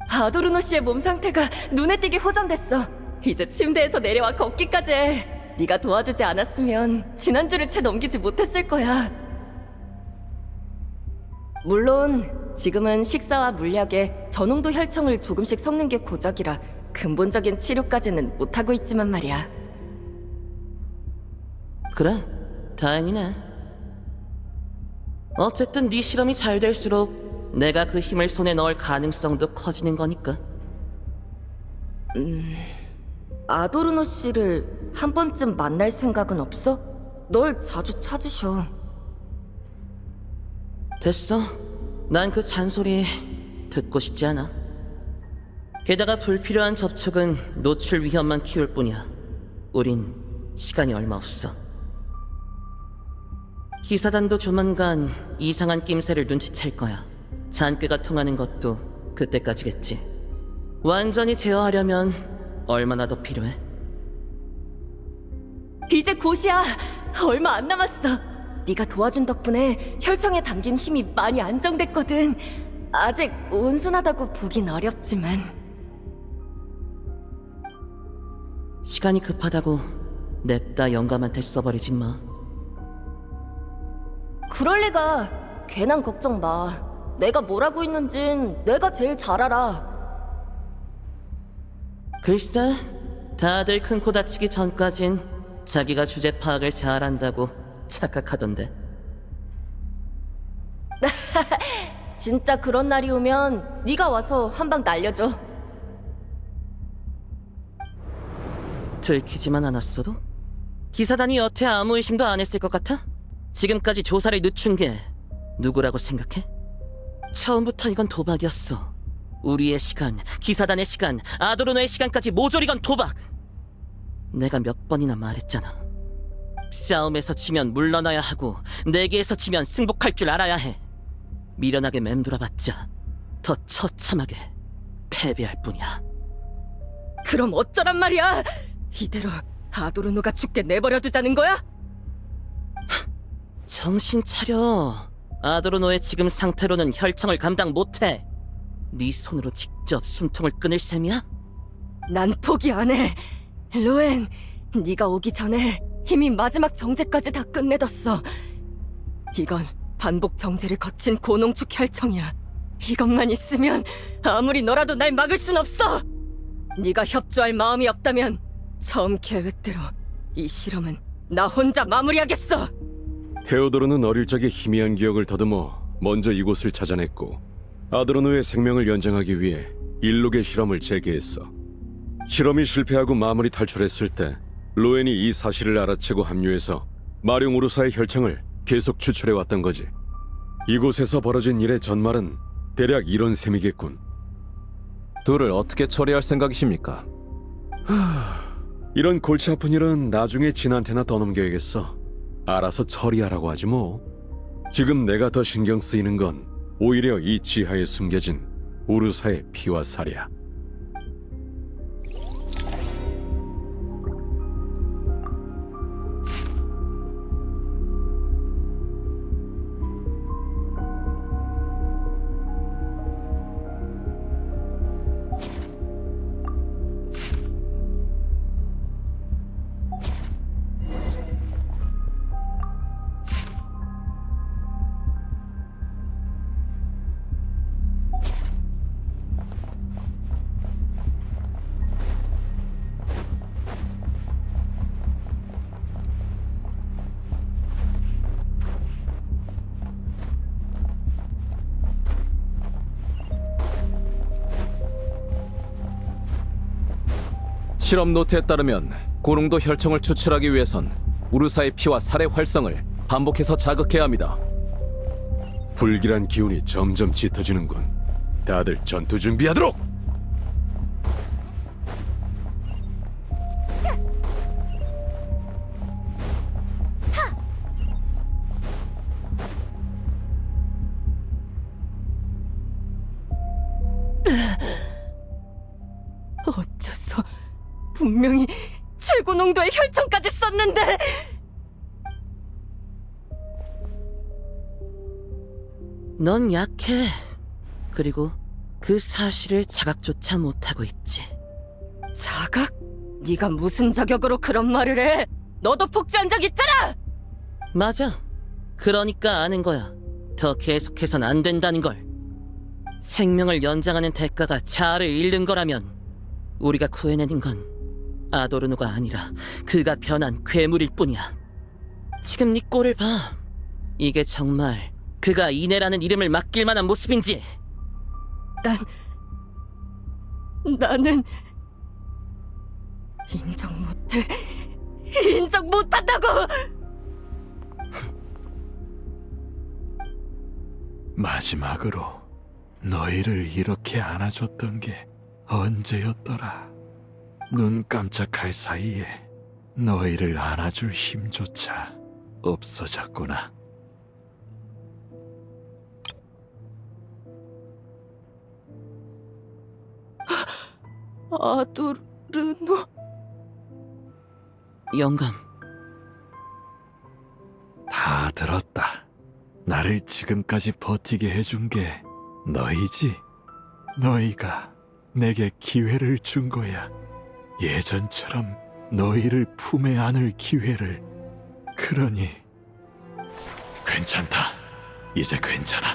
S10: 아도르노 씨의 몸 상태가 눈에 띄게 호전됐어. 이제 침대에서 내려와 걷기까지 해. 네가 도와주지 않았으면 지난주를 채 넘기지 못했을 거야. 물론 지금은 식사와 물약에 저농도 혈청을 조금씩 섞는 게 고작이라 근본적인 치료까지는 못하고 있지만 말이야.
S5: 그래, 다행이네. 어쨌든 네 실험이 잘 될수록 내가 그 힘을 손에 넣을 가능성도 커지는 거니까.
S10: 아도르노 씨를 한 번쯤 만날 생각은 없어? 널 자주 찾으셔.
S5: 됐어. 난 그 잔소리 듣고 싶지 않아. 게다가 불필요한 접촉은 노출 위험만 키울 뿐이야. 우린 시간이 얼마 없어. 기사단도 조만간 이상한 낌새를 눈치챌 거야. 잔꾀가 통하는 것도 그때까지겠지. 완전히 제어하려면 얼마나 더 필요해?
S10: 이제 곧이야. 얼마 안 남았어. 네가 도와준 덕분에 혈청에 담긴 힘이 많이 안정됐거든. 아직 온순하다고 보긴 어렵지만.
S5: 시간이 급하다고 냅다 영감한테 써버리지 마.
S10: 그럴 리가. 괜한 걱정 마. 내가 뭘 하고 있는진 내가 제일 잘 알아.
S5: 글쎄, 다들 큰 코 다치기 전까진 자기가 주제 파악을 잘한다고 착각하던데.
S10: 진짜 그런 날이 오면 네가 와서 한 방 날려줘.
S5: 들키지만 않았어도? 기사단이 여태 아무 의심도 안 했을 것 같아? 지금까지 조사를 늦춘 게 누구라고 생각해? 처음부터 이건 도박이었어. 우리의 시간, 기사단의 시간, 아도르노의 시간까지 모조리 건 도박! 내가 몇 번이나 말했잖아. 싸움에서 지면 물러나야 하고 내기에서 지면 승복할 줄 알아야 해. 미련하게 맴돌아봤자 더 처참하게 패배할 뿐이야.
S10: 그럼 어쩌란 말이야? 이대로 아도르노가 죽게 내버려두자는 거야?
S5: 정신 차려. 아도르노의 지금 상태로는 혈청을 감당 못해. 네 손으로 직접 숨통을 끊을 셈이야?
S10: 난 포기 안 해. 로엔, 네가 오기 전에 이미 마지막 정제까지 다 끝내뒀어. 이건 반복 정제를 거친 고농축 혈청이야. 이것만 있으면 아무리 너라도 날 막을 순 없어. 네가 협조할 마음이 없다면 처음 계획대로 이 실험은 나 혼자 마무리하겠어.
S4: 테오도르는 어릴 적의 희미한 기억을 더듬어 먼저 이곳을 찾아냈고 아도르노의 생명을 연장하기 위해 일록의 실험을 재개했어. 실험이 실패하고 마무리 탈출했을 때 로엔이 이 사실을 알아채고 합류해서 마룡 우르사의 혈청을 계속 추출해왔던 거지. 이곳에서 벌어진 일의 전말은 대략 이런 셈이겠군.
S11: 둘을 어떻게 처리할 생각이십니까?
S4: 이런 골치 아픈 일은 나중에 진한테나 떠넘겨야겠어. 알아서 처리하라고 하지 뭐. 지금 내가 더 신경 쓰이는 건 오히려 이 지하에 숨겨진 우르사의 피와 살이야.
S11: 실험 노트에 따르면 고농도 혈청을 추출하기 위해선 우르사의 피와 살의 활성을 반복해서 자극해야 합니다.
S4: 불길한 기운이 점점 짙어지는군. 다들 전투 준비하도록!
S10: 어째서 분명히 최고 농도의 혈청까지 썼는데.
S5: 넌 약해. 그리고 그 사실을 자각조차 못하고 있지.
S10: 자각? 네가 무슨 자격으로 그런 말을 해? 너도 복제한 적 있잖아!
S5: 맞아. 그러니까 아는 거야. 더 계속해선 안 된다는 걸. 생명을 연장하는 대가가 자아를 잃는 거라면 우리가 구해내는 건 아도르노가 아니라 그가 변한 괴물일 뿐이야. 지금 네 꼴을 봐. 이게 정말 그가 이내라는 이름을 맡길 만한 모습인지.
S10: 나는 인정 못해. 인정 못한다고!
S6: 마지막으로 너희를 이렇게 안아줬던 게 언제였더라. 눈 깜짝할 사이에 너희를 안아줄 힘조차 없어졌구나.
S10: 아도르노?
S5: 영감.
S6: 다 들었다. 나를 지금까지 버티게 해준 게 너희지. 너희가 내게 기회를 준 거야. 예전처럼 너희를 품에 안을 기회를. 그러니 괜찮다. 이제 괜찮아.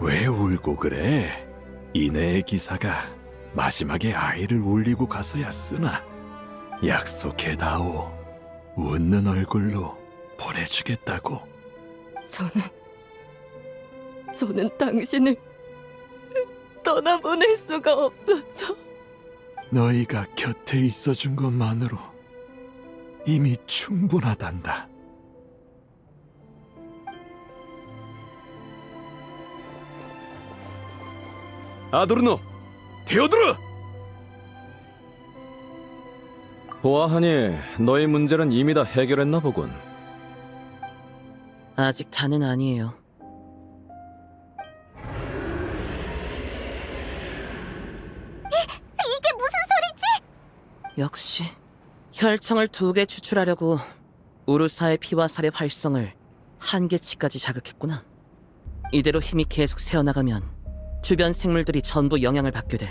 S6: 왜 울고 그래? 이내의 기사가 마지막에 아이를 울리고 가서야 쓰나. 약속해다오. 웃는 얼굴로 보내주겠다고.
S10: 저는 당신을 떠나보낼 수가 없어서.
S6: 너희가 곁에 있어준 것만으로 이미 충분하단다.
S4: 아도르노! 데오드르!
S11: 보아하니 너희 문제는 이미 다 해결했나 보군.
S5: 아직 다는 아니에요.
S1: 이게 무슨 소리지?
S5: 역시 혈청을 2개 추출하려고 우르사의 피와 살의 활성을 1개치까지 자극했구나. 이대로 힘이 계속 새어나가면 주변 생물들이 전부 영향을 받게 돼.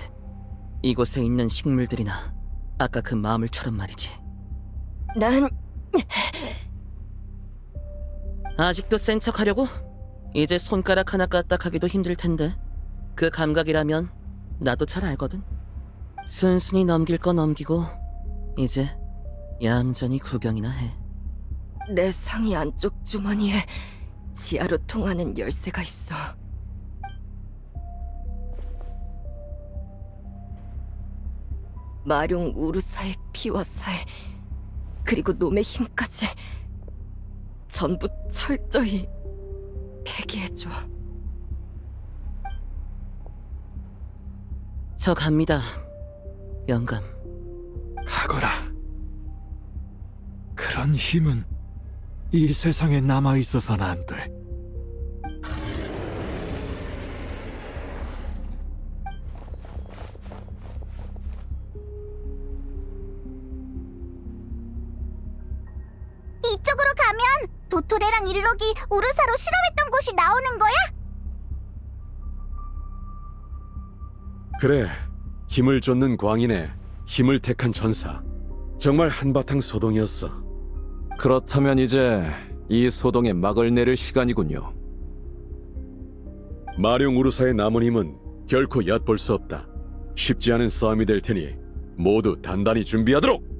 S5: 이곳에 있는 식물들이나 아까 그 마물처럼 말이지.
S10: 난
S5: 아직도 센 척하려고? 이제 손가락 하나 까딱하기도 힘들 텐데. 그 감각이라면 나도 잘 알거든. 순순히 넘길 거 넘기고 이제 얌전히 구경이나 해.
S10: 내 상의 안쪽 주머니에 지하로 통하는 열쇠가 있어. 마룡 우르사의 피와 살, 그리고 놈의 힘까지 전부 철저히 폐기해줘.
S5: 저 갑니다, 영감.
S6: 가거라. 그런 힘은 이 세상에 남아있어서는 안 돼.
S1: 이쪽으로 가면 도토레랑 일록이 우르사로 실험했던 곳이 나오는 거야?
S4: 그래, 힘을 쫓는 광인의 힘을 택한 전사. 정말 한바탕 소동이었어.
S11: 그렇다면 이제 이 소동에 막을 내릴 시간이군요.
S4: 마룡 우르사의 남은 힘은 결코 얕볼 수 없다. 쉽지 않은 싸움이 될 테니 모두 단단히 준비하도록!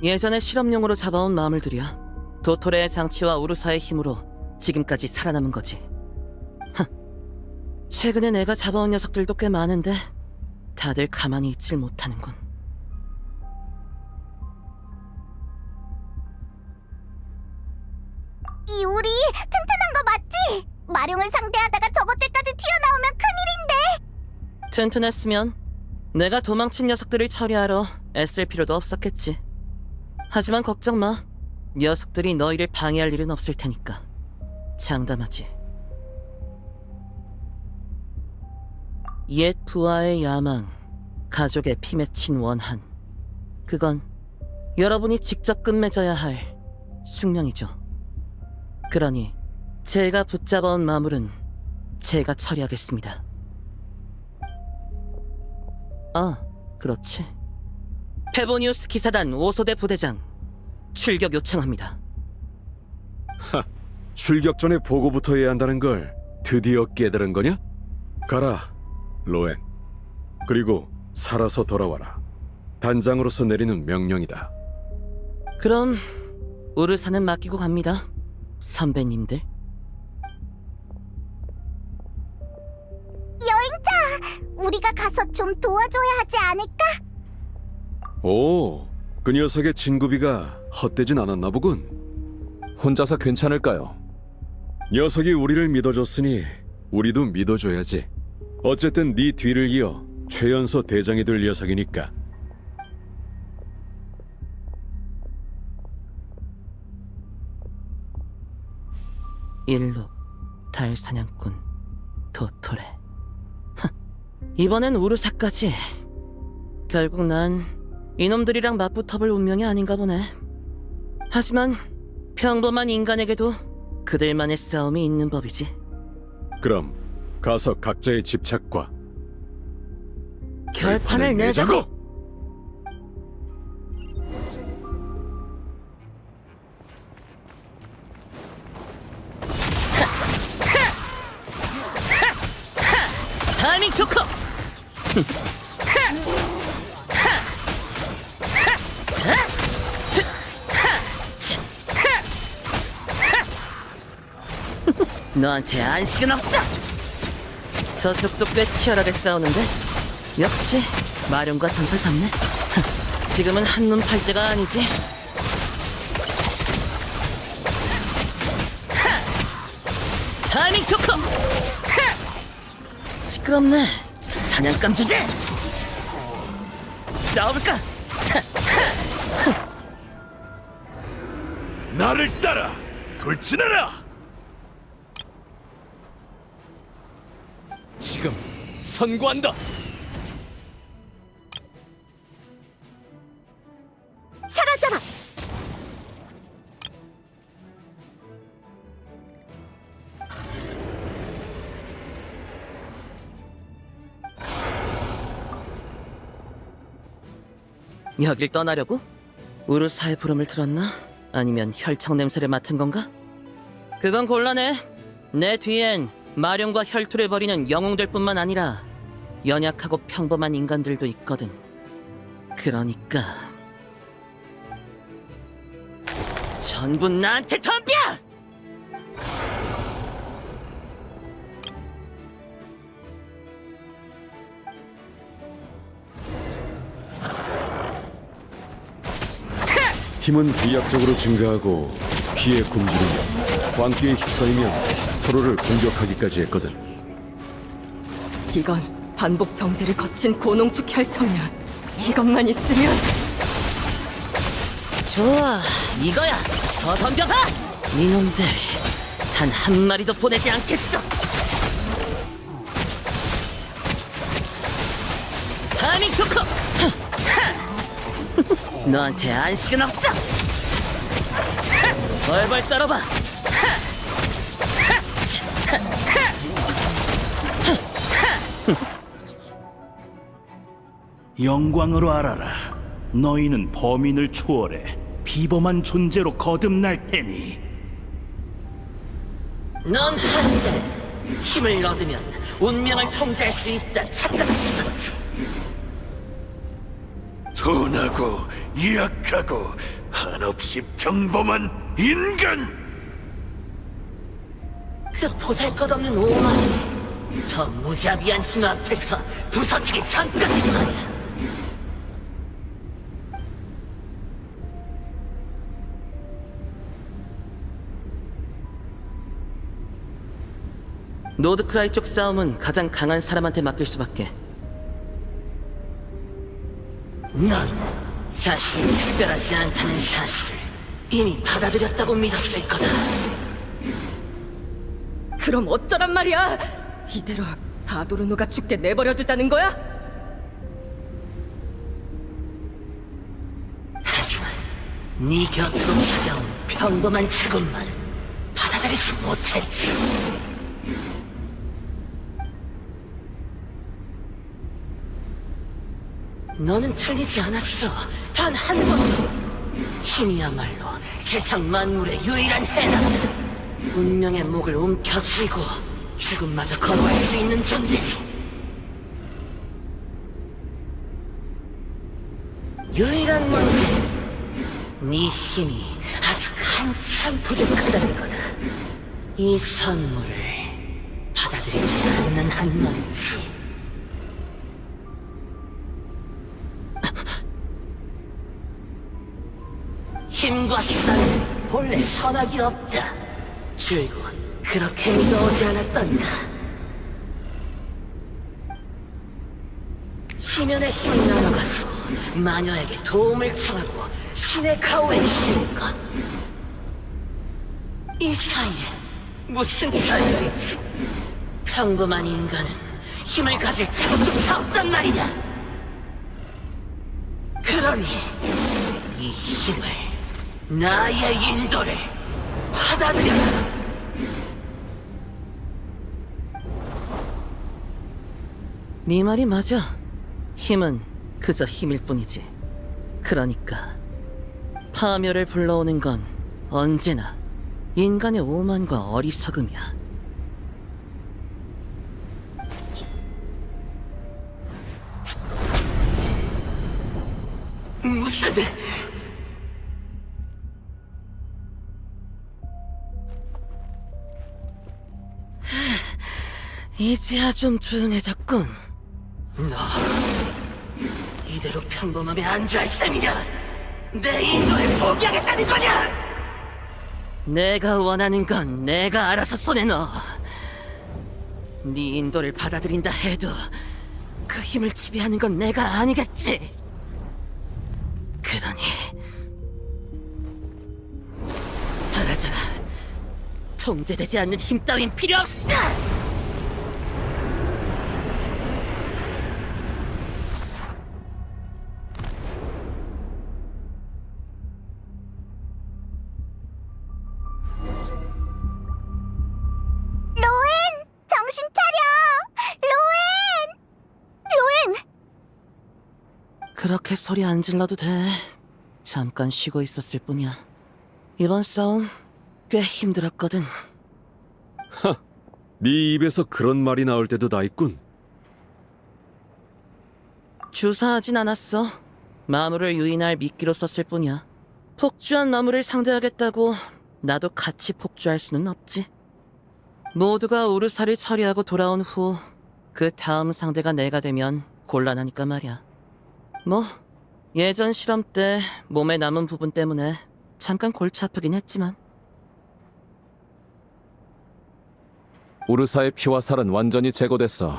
S5: 예전에 실험용으로 잡아온 마물들이야. 도토레의 장치와 우르사의 힘으로 지금까지 살아남은 거지. 최근에 내가 잡아온 녀석들도 꽤 많은데 다들 가만히 있질 못하는군.
S1: 이 우리 튼튼한 거 맞지? 마룡을 상대하다가 저것들까지 튀어나오면 큰일인데.
S5: 튼튼했으면 내가 도망친 녀석들을 처리하러 애쓸 필요도 없었겠지. 하지만 걱정 마. 녀석들이 너희를 방해할 일은 없을 테니까. 장담하지. 옛 부하의 야망, 가족의 피 맺힌 원한. 그건 여러분이 직접 끝맺어야 할 숙명이죠. 그러니 제가 붙잡아온 마물은 제가 처리하겠습니다. 아, 그렇지. 페보니우스 기사단 5소대 부대장 출격 요청합니다.
S4: 출격 전에 보고부터 해야 한다는 걸 드디어 깨달은 거냐? 가라, 로엔. 그리고 살아서 돌아와라. 단장으로서 내리는 명령이다.
S5: 그럼 우르사는 맡기고 갑니다. 선배님들.
S1: 여행자, 우리가 가서 좀 도와줘야 하지 않을까?
S4: 오, 그 녀석의 진구비가 헛되진 않았나 보군.
S11: 혼자서 괜찮을까요?
S4: 녀석이 우리를 믿어줬으니 우리도 믿어줘야지. 어쨌든 네 뒤를 이어 최연소 대장이 될 녀석이니까.
S5: 일룩, 달사냥꾼, 도토레. 이번엔 우르사까지. 결국 난 이놈들이랑 맞붙어볼 운명이 아닌가 보네. 하지만 평범한 인간에게도 그들만의 싸움이 있는 법이지.
S4: 그럼 가서 각자의 집착과
S5: 결판을 내자고! 타이밍 좋고! 너한테 안식은 없어! 저쪽도 꽤 치열하게 싸우는데 역시 마룡과 전설답네. 지금은 한눈 팔 때가 아니지. 타이밍 좋고! 시끄럽네. 사냥감 주제! 싸워볼까?
S6: 나를 따라 돌진하라.
S9: 지금 선고한다.
S1: 사라져라!
S5: 여길 떠나려고? 우르사의 부름을 들었나? 아니면 혈청 냄새를 맡은 건가? 그건 곤란해. 내 뒤엔 마룡과 혈투를 벌이는 영웅들 뿐만 아니라 연약하고 평범한 인간들도 있거든. 그러니까 전부 나한테 덤벼!
S4: 힘은 비약적으로 증가하고 피에 굶주리며 광기에 휩싸이며 서로를 공격하기까지 했거든.
S10: 이건 반복 정제를 거친 고농축 혈청이야. 이것만 있으면.
S5: 좋아, 이거야. 더 덤벼봐! 이놈들 단 한 마리도 보내지 않겠어. 타이밍 좋고! 너한테 안식은 없어! 벌벌 떨어봐!
S12: 영광으로 알아라. 너희는 범인을 초월해 비범한 존재로 거듭날 테니.
S5: 넌 한데 힘을 얻으면 운명을 통제할 수 있다 착각했었지.
S12: 선하고 약하고 한없이 평범한 인간!
S5: 그 보잘것없는 오만이 저 무자비한 힘 앞에서 부서지기 전까지 말이야. 노드크라이 쪽 싸움은 가장 강한 사람한테 맡길 수밖에. 넌 자신이 특별하지 않다는 사실을 이미 받아들였다고 믿었을 거다.
S10: 그럼 어쩌란 말이야? 이대로 아도르노가 죽게 내버려두자는 거야?
S5: 하지만 네 곁으로 찾아온 평범한 죽음만은 받아들이지 못했지. 너는 틀리지 않았어. 단 한 번도. 힘이야말로 세상 만물의 유일한 해답이다. 운명의 목을 움켜쥐고 죽음마저 거부할 수 있는 존재지. 유일한 문제는 네 힘이 아직 한참 부족하다는 거다. 이 선물을 받아들이지 않는 한 말이지. 힘과 수단에는 본래 선악이 없다. 줄곧 그렇게 믿어오지 않았던가. 시면의 힘을 나눠가지고 마녀에게 도움을 청하고 신의 가호에 기대는 것. 이 사이에 무슨 차이가 있지? 평범한 인간은 힘을 가질 자격조차 없단 말이냐. 그러니 이 힘을, 나의 인도를 받아들여라. 네 말이 맞아. 힘은 그저 힘일 뿐이지. 그러니까 파멸을 불러오는 건 언제나 인간의 오만과 어리석음이야. 무슨... 이제야 좀 조용해졌군. 너 이대로 평범함에 안주할 셈이냐? 내 인도를 포기하겠다는 거냐? 내가 원하는 건 내가 알아서 손에 넣어. 네 인도를 받아들인다 해도 그 힘을 지배하는 건 내가 아니겠지. 그러니 사라져라. 통제되지 않는 힘 따윈 필요 없어.
S1: 정신 차려! 로엔!
S5: 그렇게 소리 안 질러도 돼. 잠깐 쉬고 있었을 뿐이야. 이번 싸움 꽤 힘들었거든.
S4: 네 입에서 그런 말이 나올 때도 다 있군.
S5: 주사하진 않았어. 마물을 유인할 미끼로 썼을 뿐이야. 폭주한 마물을 상대하겠다고 나도 같이 폭주할 수는 없지. 모두가 우르사를 처리하고 돌아온 후 그 다음 상대가 내가 되면 곤란하니까 말이야. 뭐 예전 실험 때 몸에 남은 부분 때문에 잠깐 골치 아프긴 했지만.
S11: 우르사의 피와 살은 완전히 제거됐어.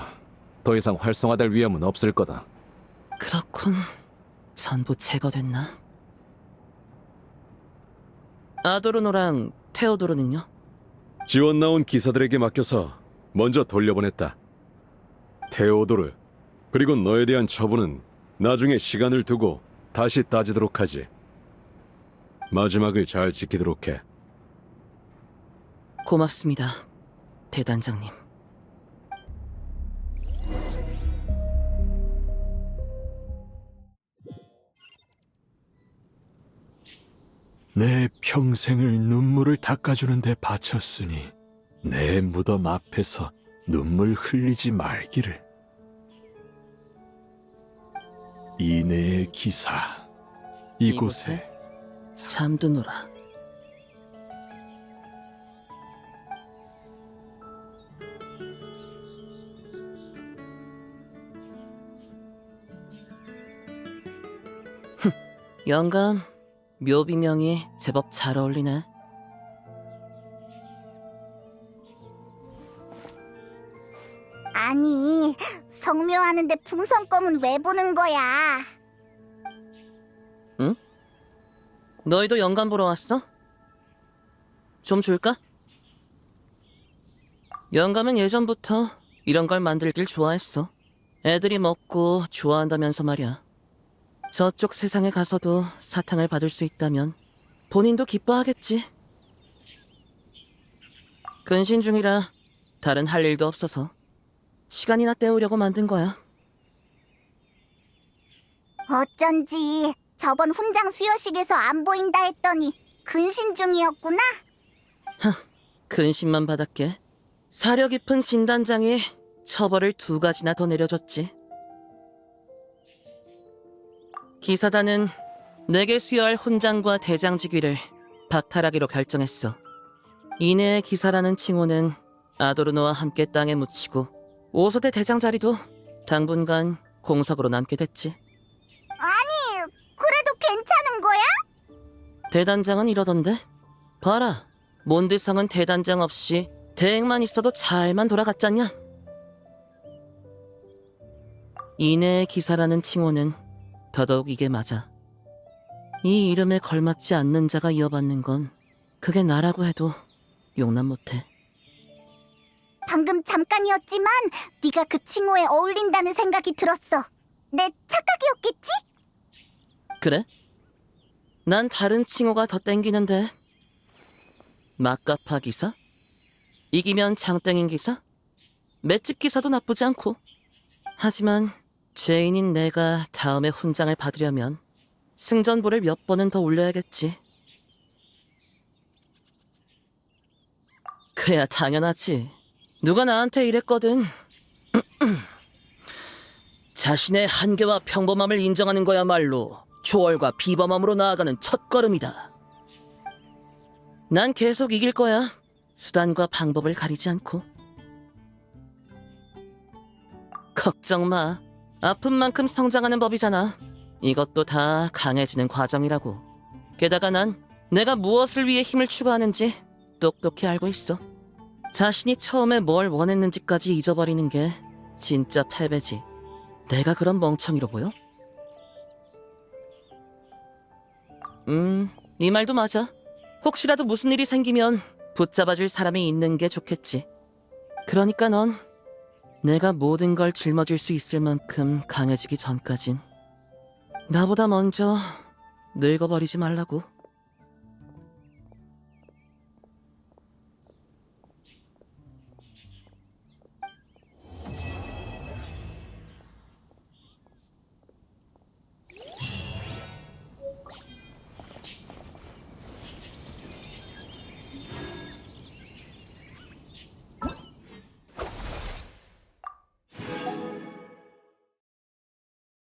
S11: 더 이상 활성화될 위험은 없을 거다.
S5: 그렇군. 전부 제거됐나? 아도르노랑 테오도르는요?
S4: 지원 나온 기사들에게 맡겨서 먼저 돌려보냈다. 테오도르, 그리고 너에 대한 처분은 나중에 시간을 두고 다시 따지도록 하지. 마지막을 잘 지키도록 해.
S5: 고맙습니다, 대단장님.
S6: 내 평생을 눈물을 닦아주는 데 바쳤으니 내 무덤 앞에서 눈물 흘리지 말기를. 이내의 기사. 이곳에
S5: 잠드노라. 영감, 묘비명이 제법 잘 어울리네.
S1: 아니, 성묘하는데 풍선껌은 왜 보는 거야?
S5: 응? 너희도 영감 보러 왔어? 좀 줄까? 영감은 예전부터 이런 걸 만들길 좋아했어. 애들이 먹고 좋아한다면서 말이야. 저쪽 세상에 가서도 사탕을 받을 수 있다면 본인도 기뻐하겠지. 근신 중이라 다른 할 일도 없어서 시간이나 때우려고 만든 거야.
S1: 어쩐지 저번 훈장 수여식에서 안 보인다 했더니 근신 중이었구나.
S5: 근신만 받았게. 사려 깊은 진단장이 처벌을 2가지나 더 내려줬지. 기사단은 내게 수여할 훈장과 대장직위를 박탈하기로 결정했어. 이내의 기사라는 칭호는 아도르노와 함께 땅에 묻히고 5소대 대장 자리도 당분간 공석으로 남게 됐지.
S1: 아니, 그래도 괜찮은 거야?
S5: 대단장은 이러던데? 봐라, 몬드성은 대단장 없이 대행만 있어도 잘만 돌아갔잖냐? 이내의 기사라는 칭호는 더더욱 이게 맞아. 이 이름에 걸맞지 않는 자가 이어받는 건 그게 나라고 해도 용납 못해.
S1: 방금 잠깐이었지만 네가 그 칭호에 어울린다는 생각이 들었어. 내 착각이었겠지?
S5: 그래? 난 다른 칭호가 더 땡기는데. 막가파 기사? 이기면 장땡인 기사? 맷집 기사도 나쁘지 않고. 하지만 죄인인 내가 다음에 훈장을 받으려면 승전보를 몇 번은 더 올려야겠지. 그야 당연하지. 누가 나한테 이랬거든. 자신의 한계와 평범함을 인정하는 거야말로 초월과 비범함으로 나아가는 첫걸음이다. 난 계속 이길 거야. 수단과 방법을 가리지 않고. 걱정 마. 아픈 만큼 성장하는 법이잖아. 이것도 다 강해지는 과정이라고. 게다가 난 내가 무엇을 위해 힘을 추구하는지 똑똑히 알고 있어. 자신이 처음에 뭘 원했는지까지 잊어버리는 게 진짜 패배지. 내가 그런 멍청이로 보여? 네 말도 맞아. 혹시라도 무슨 일이 생기면 붙잡아줄 사람이 있는 게 좋겠지. 그러니까 넌 내가 모든 걸 짊어질 수 있을 만큼 강해지기 전까진 나보다 먼저 늙어버리지 말라고.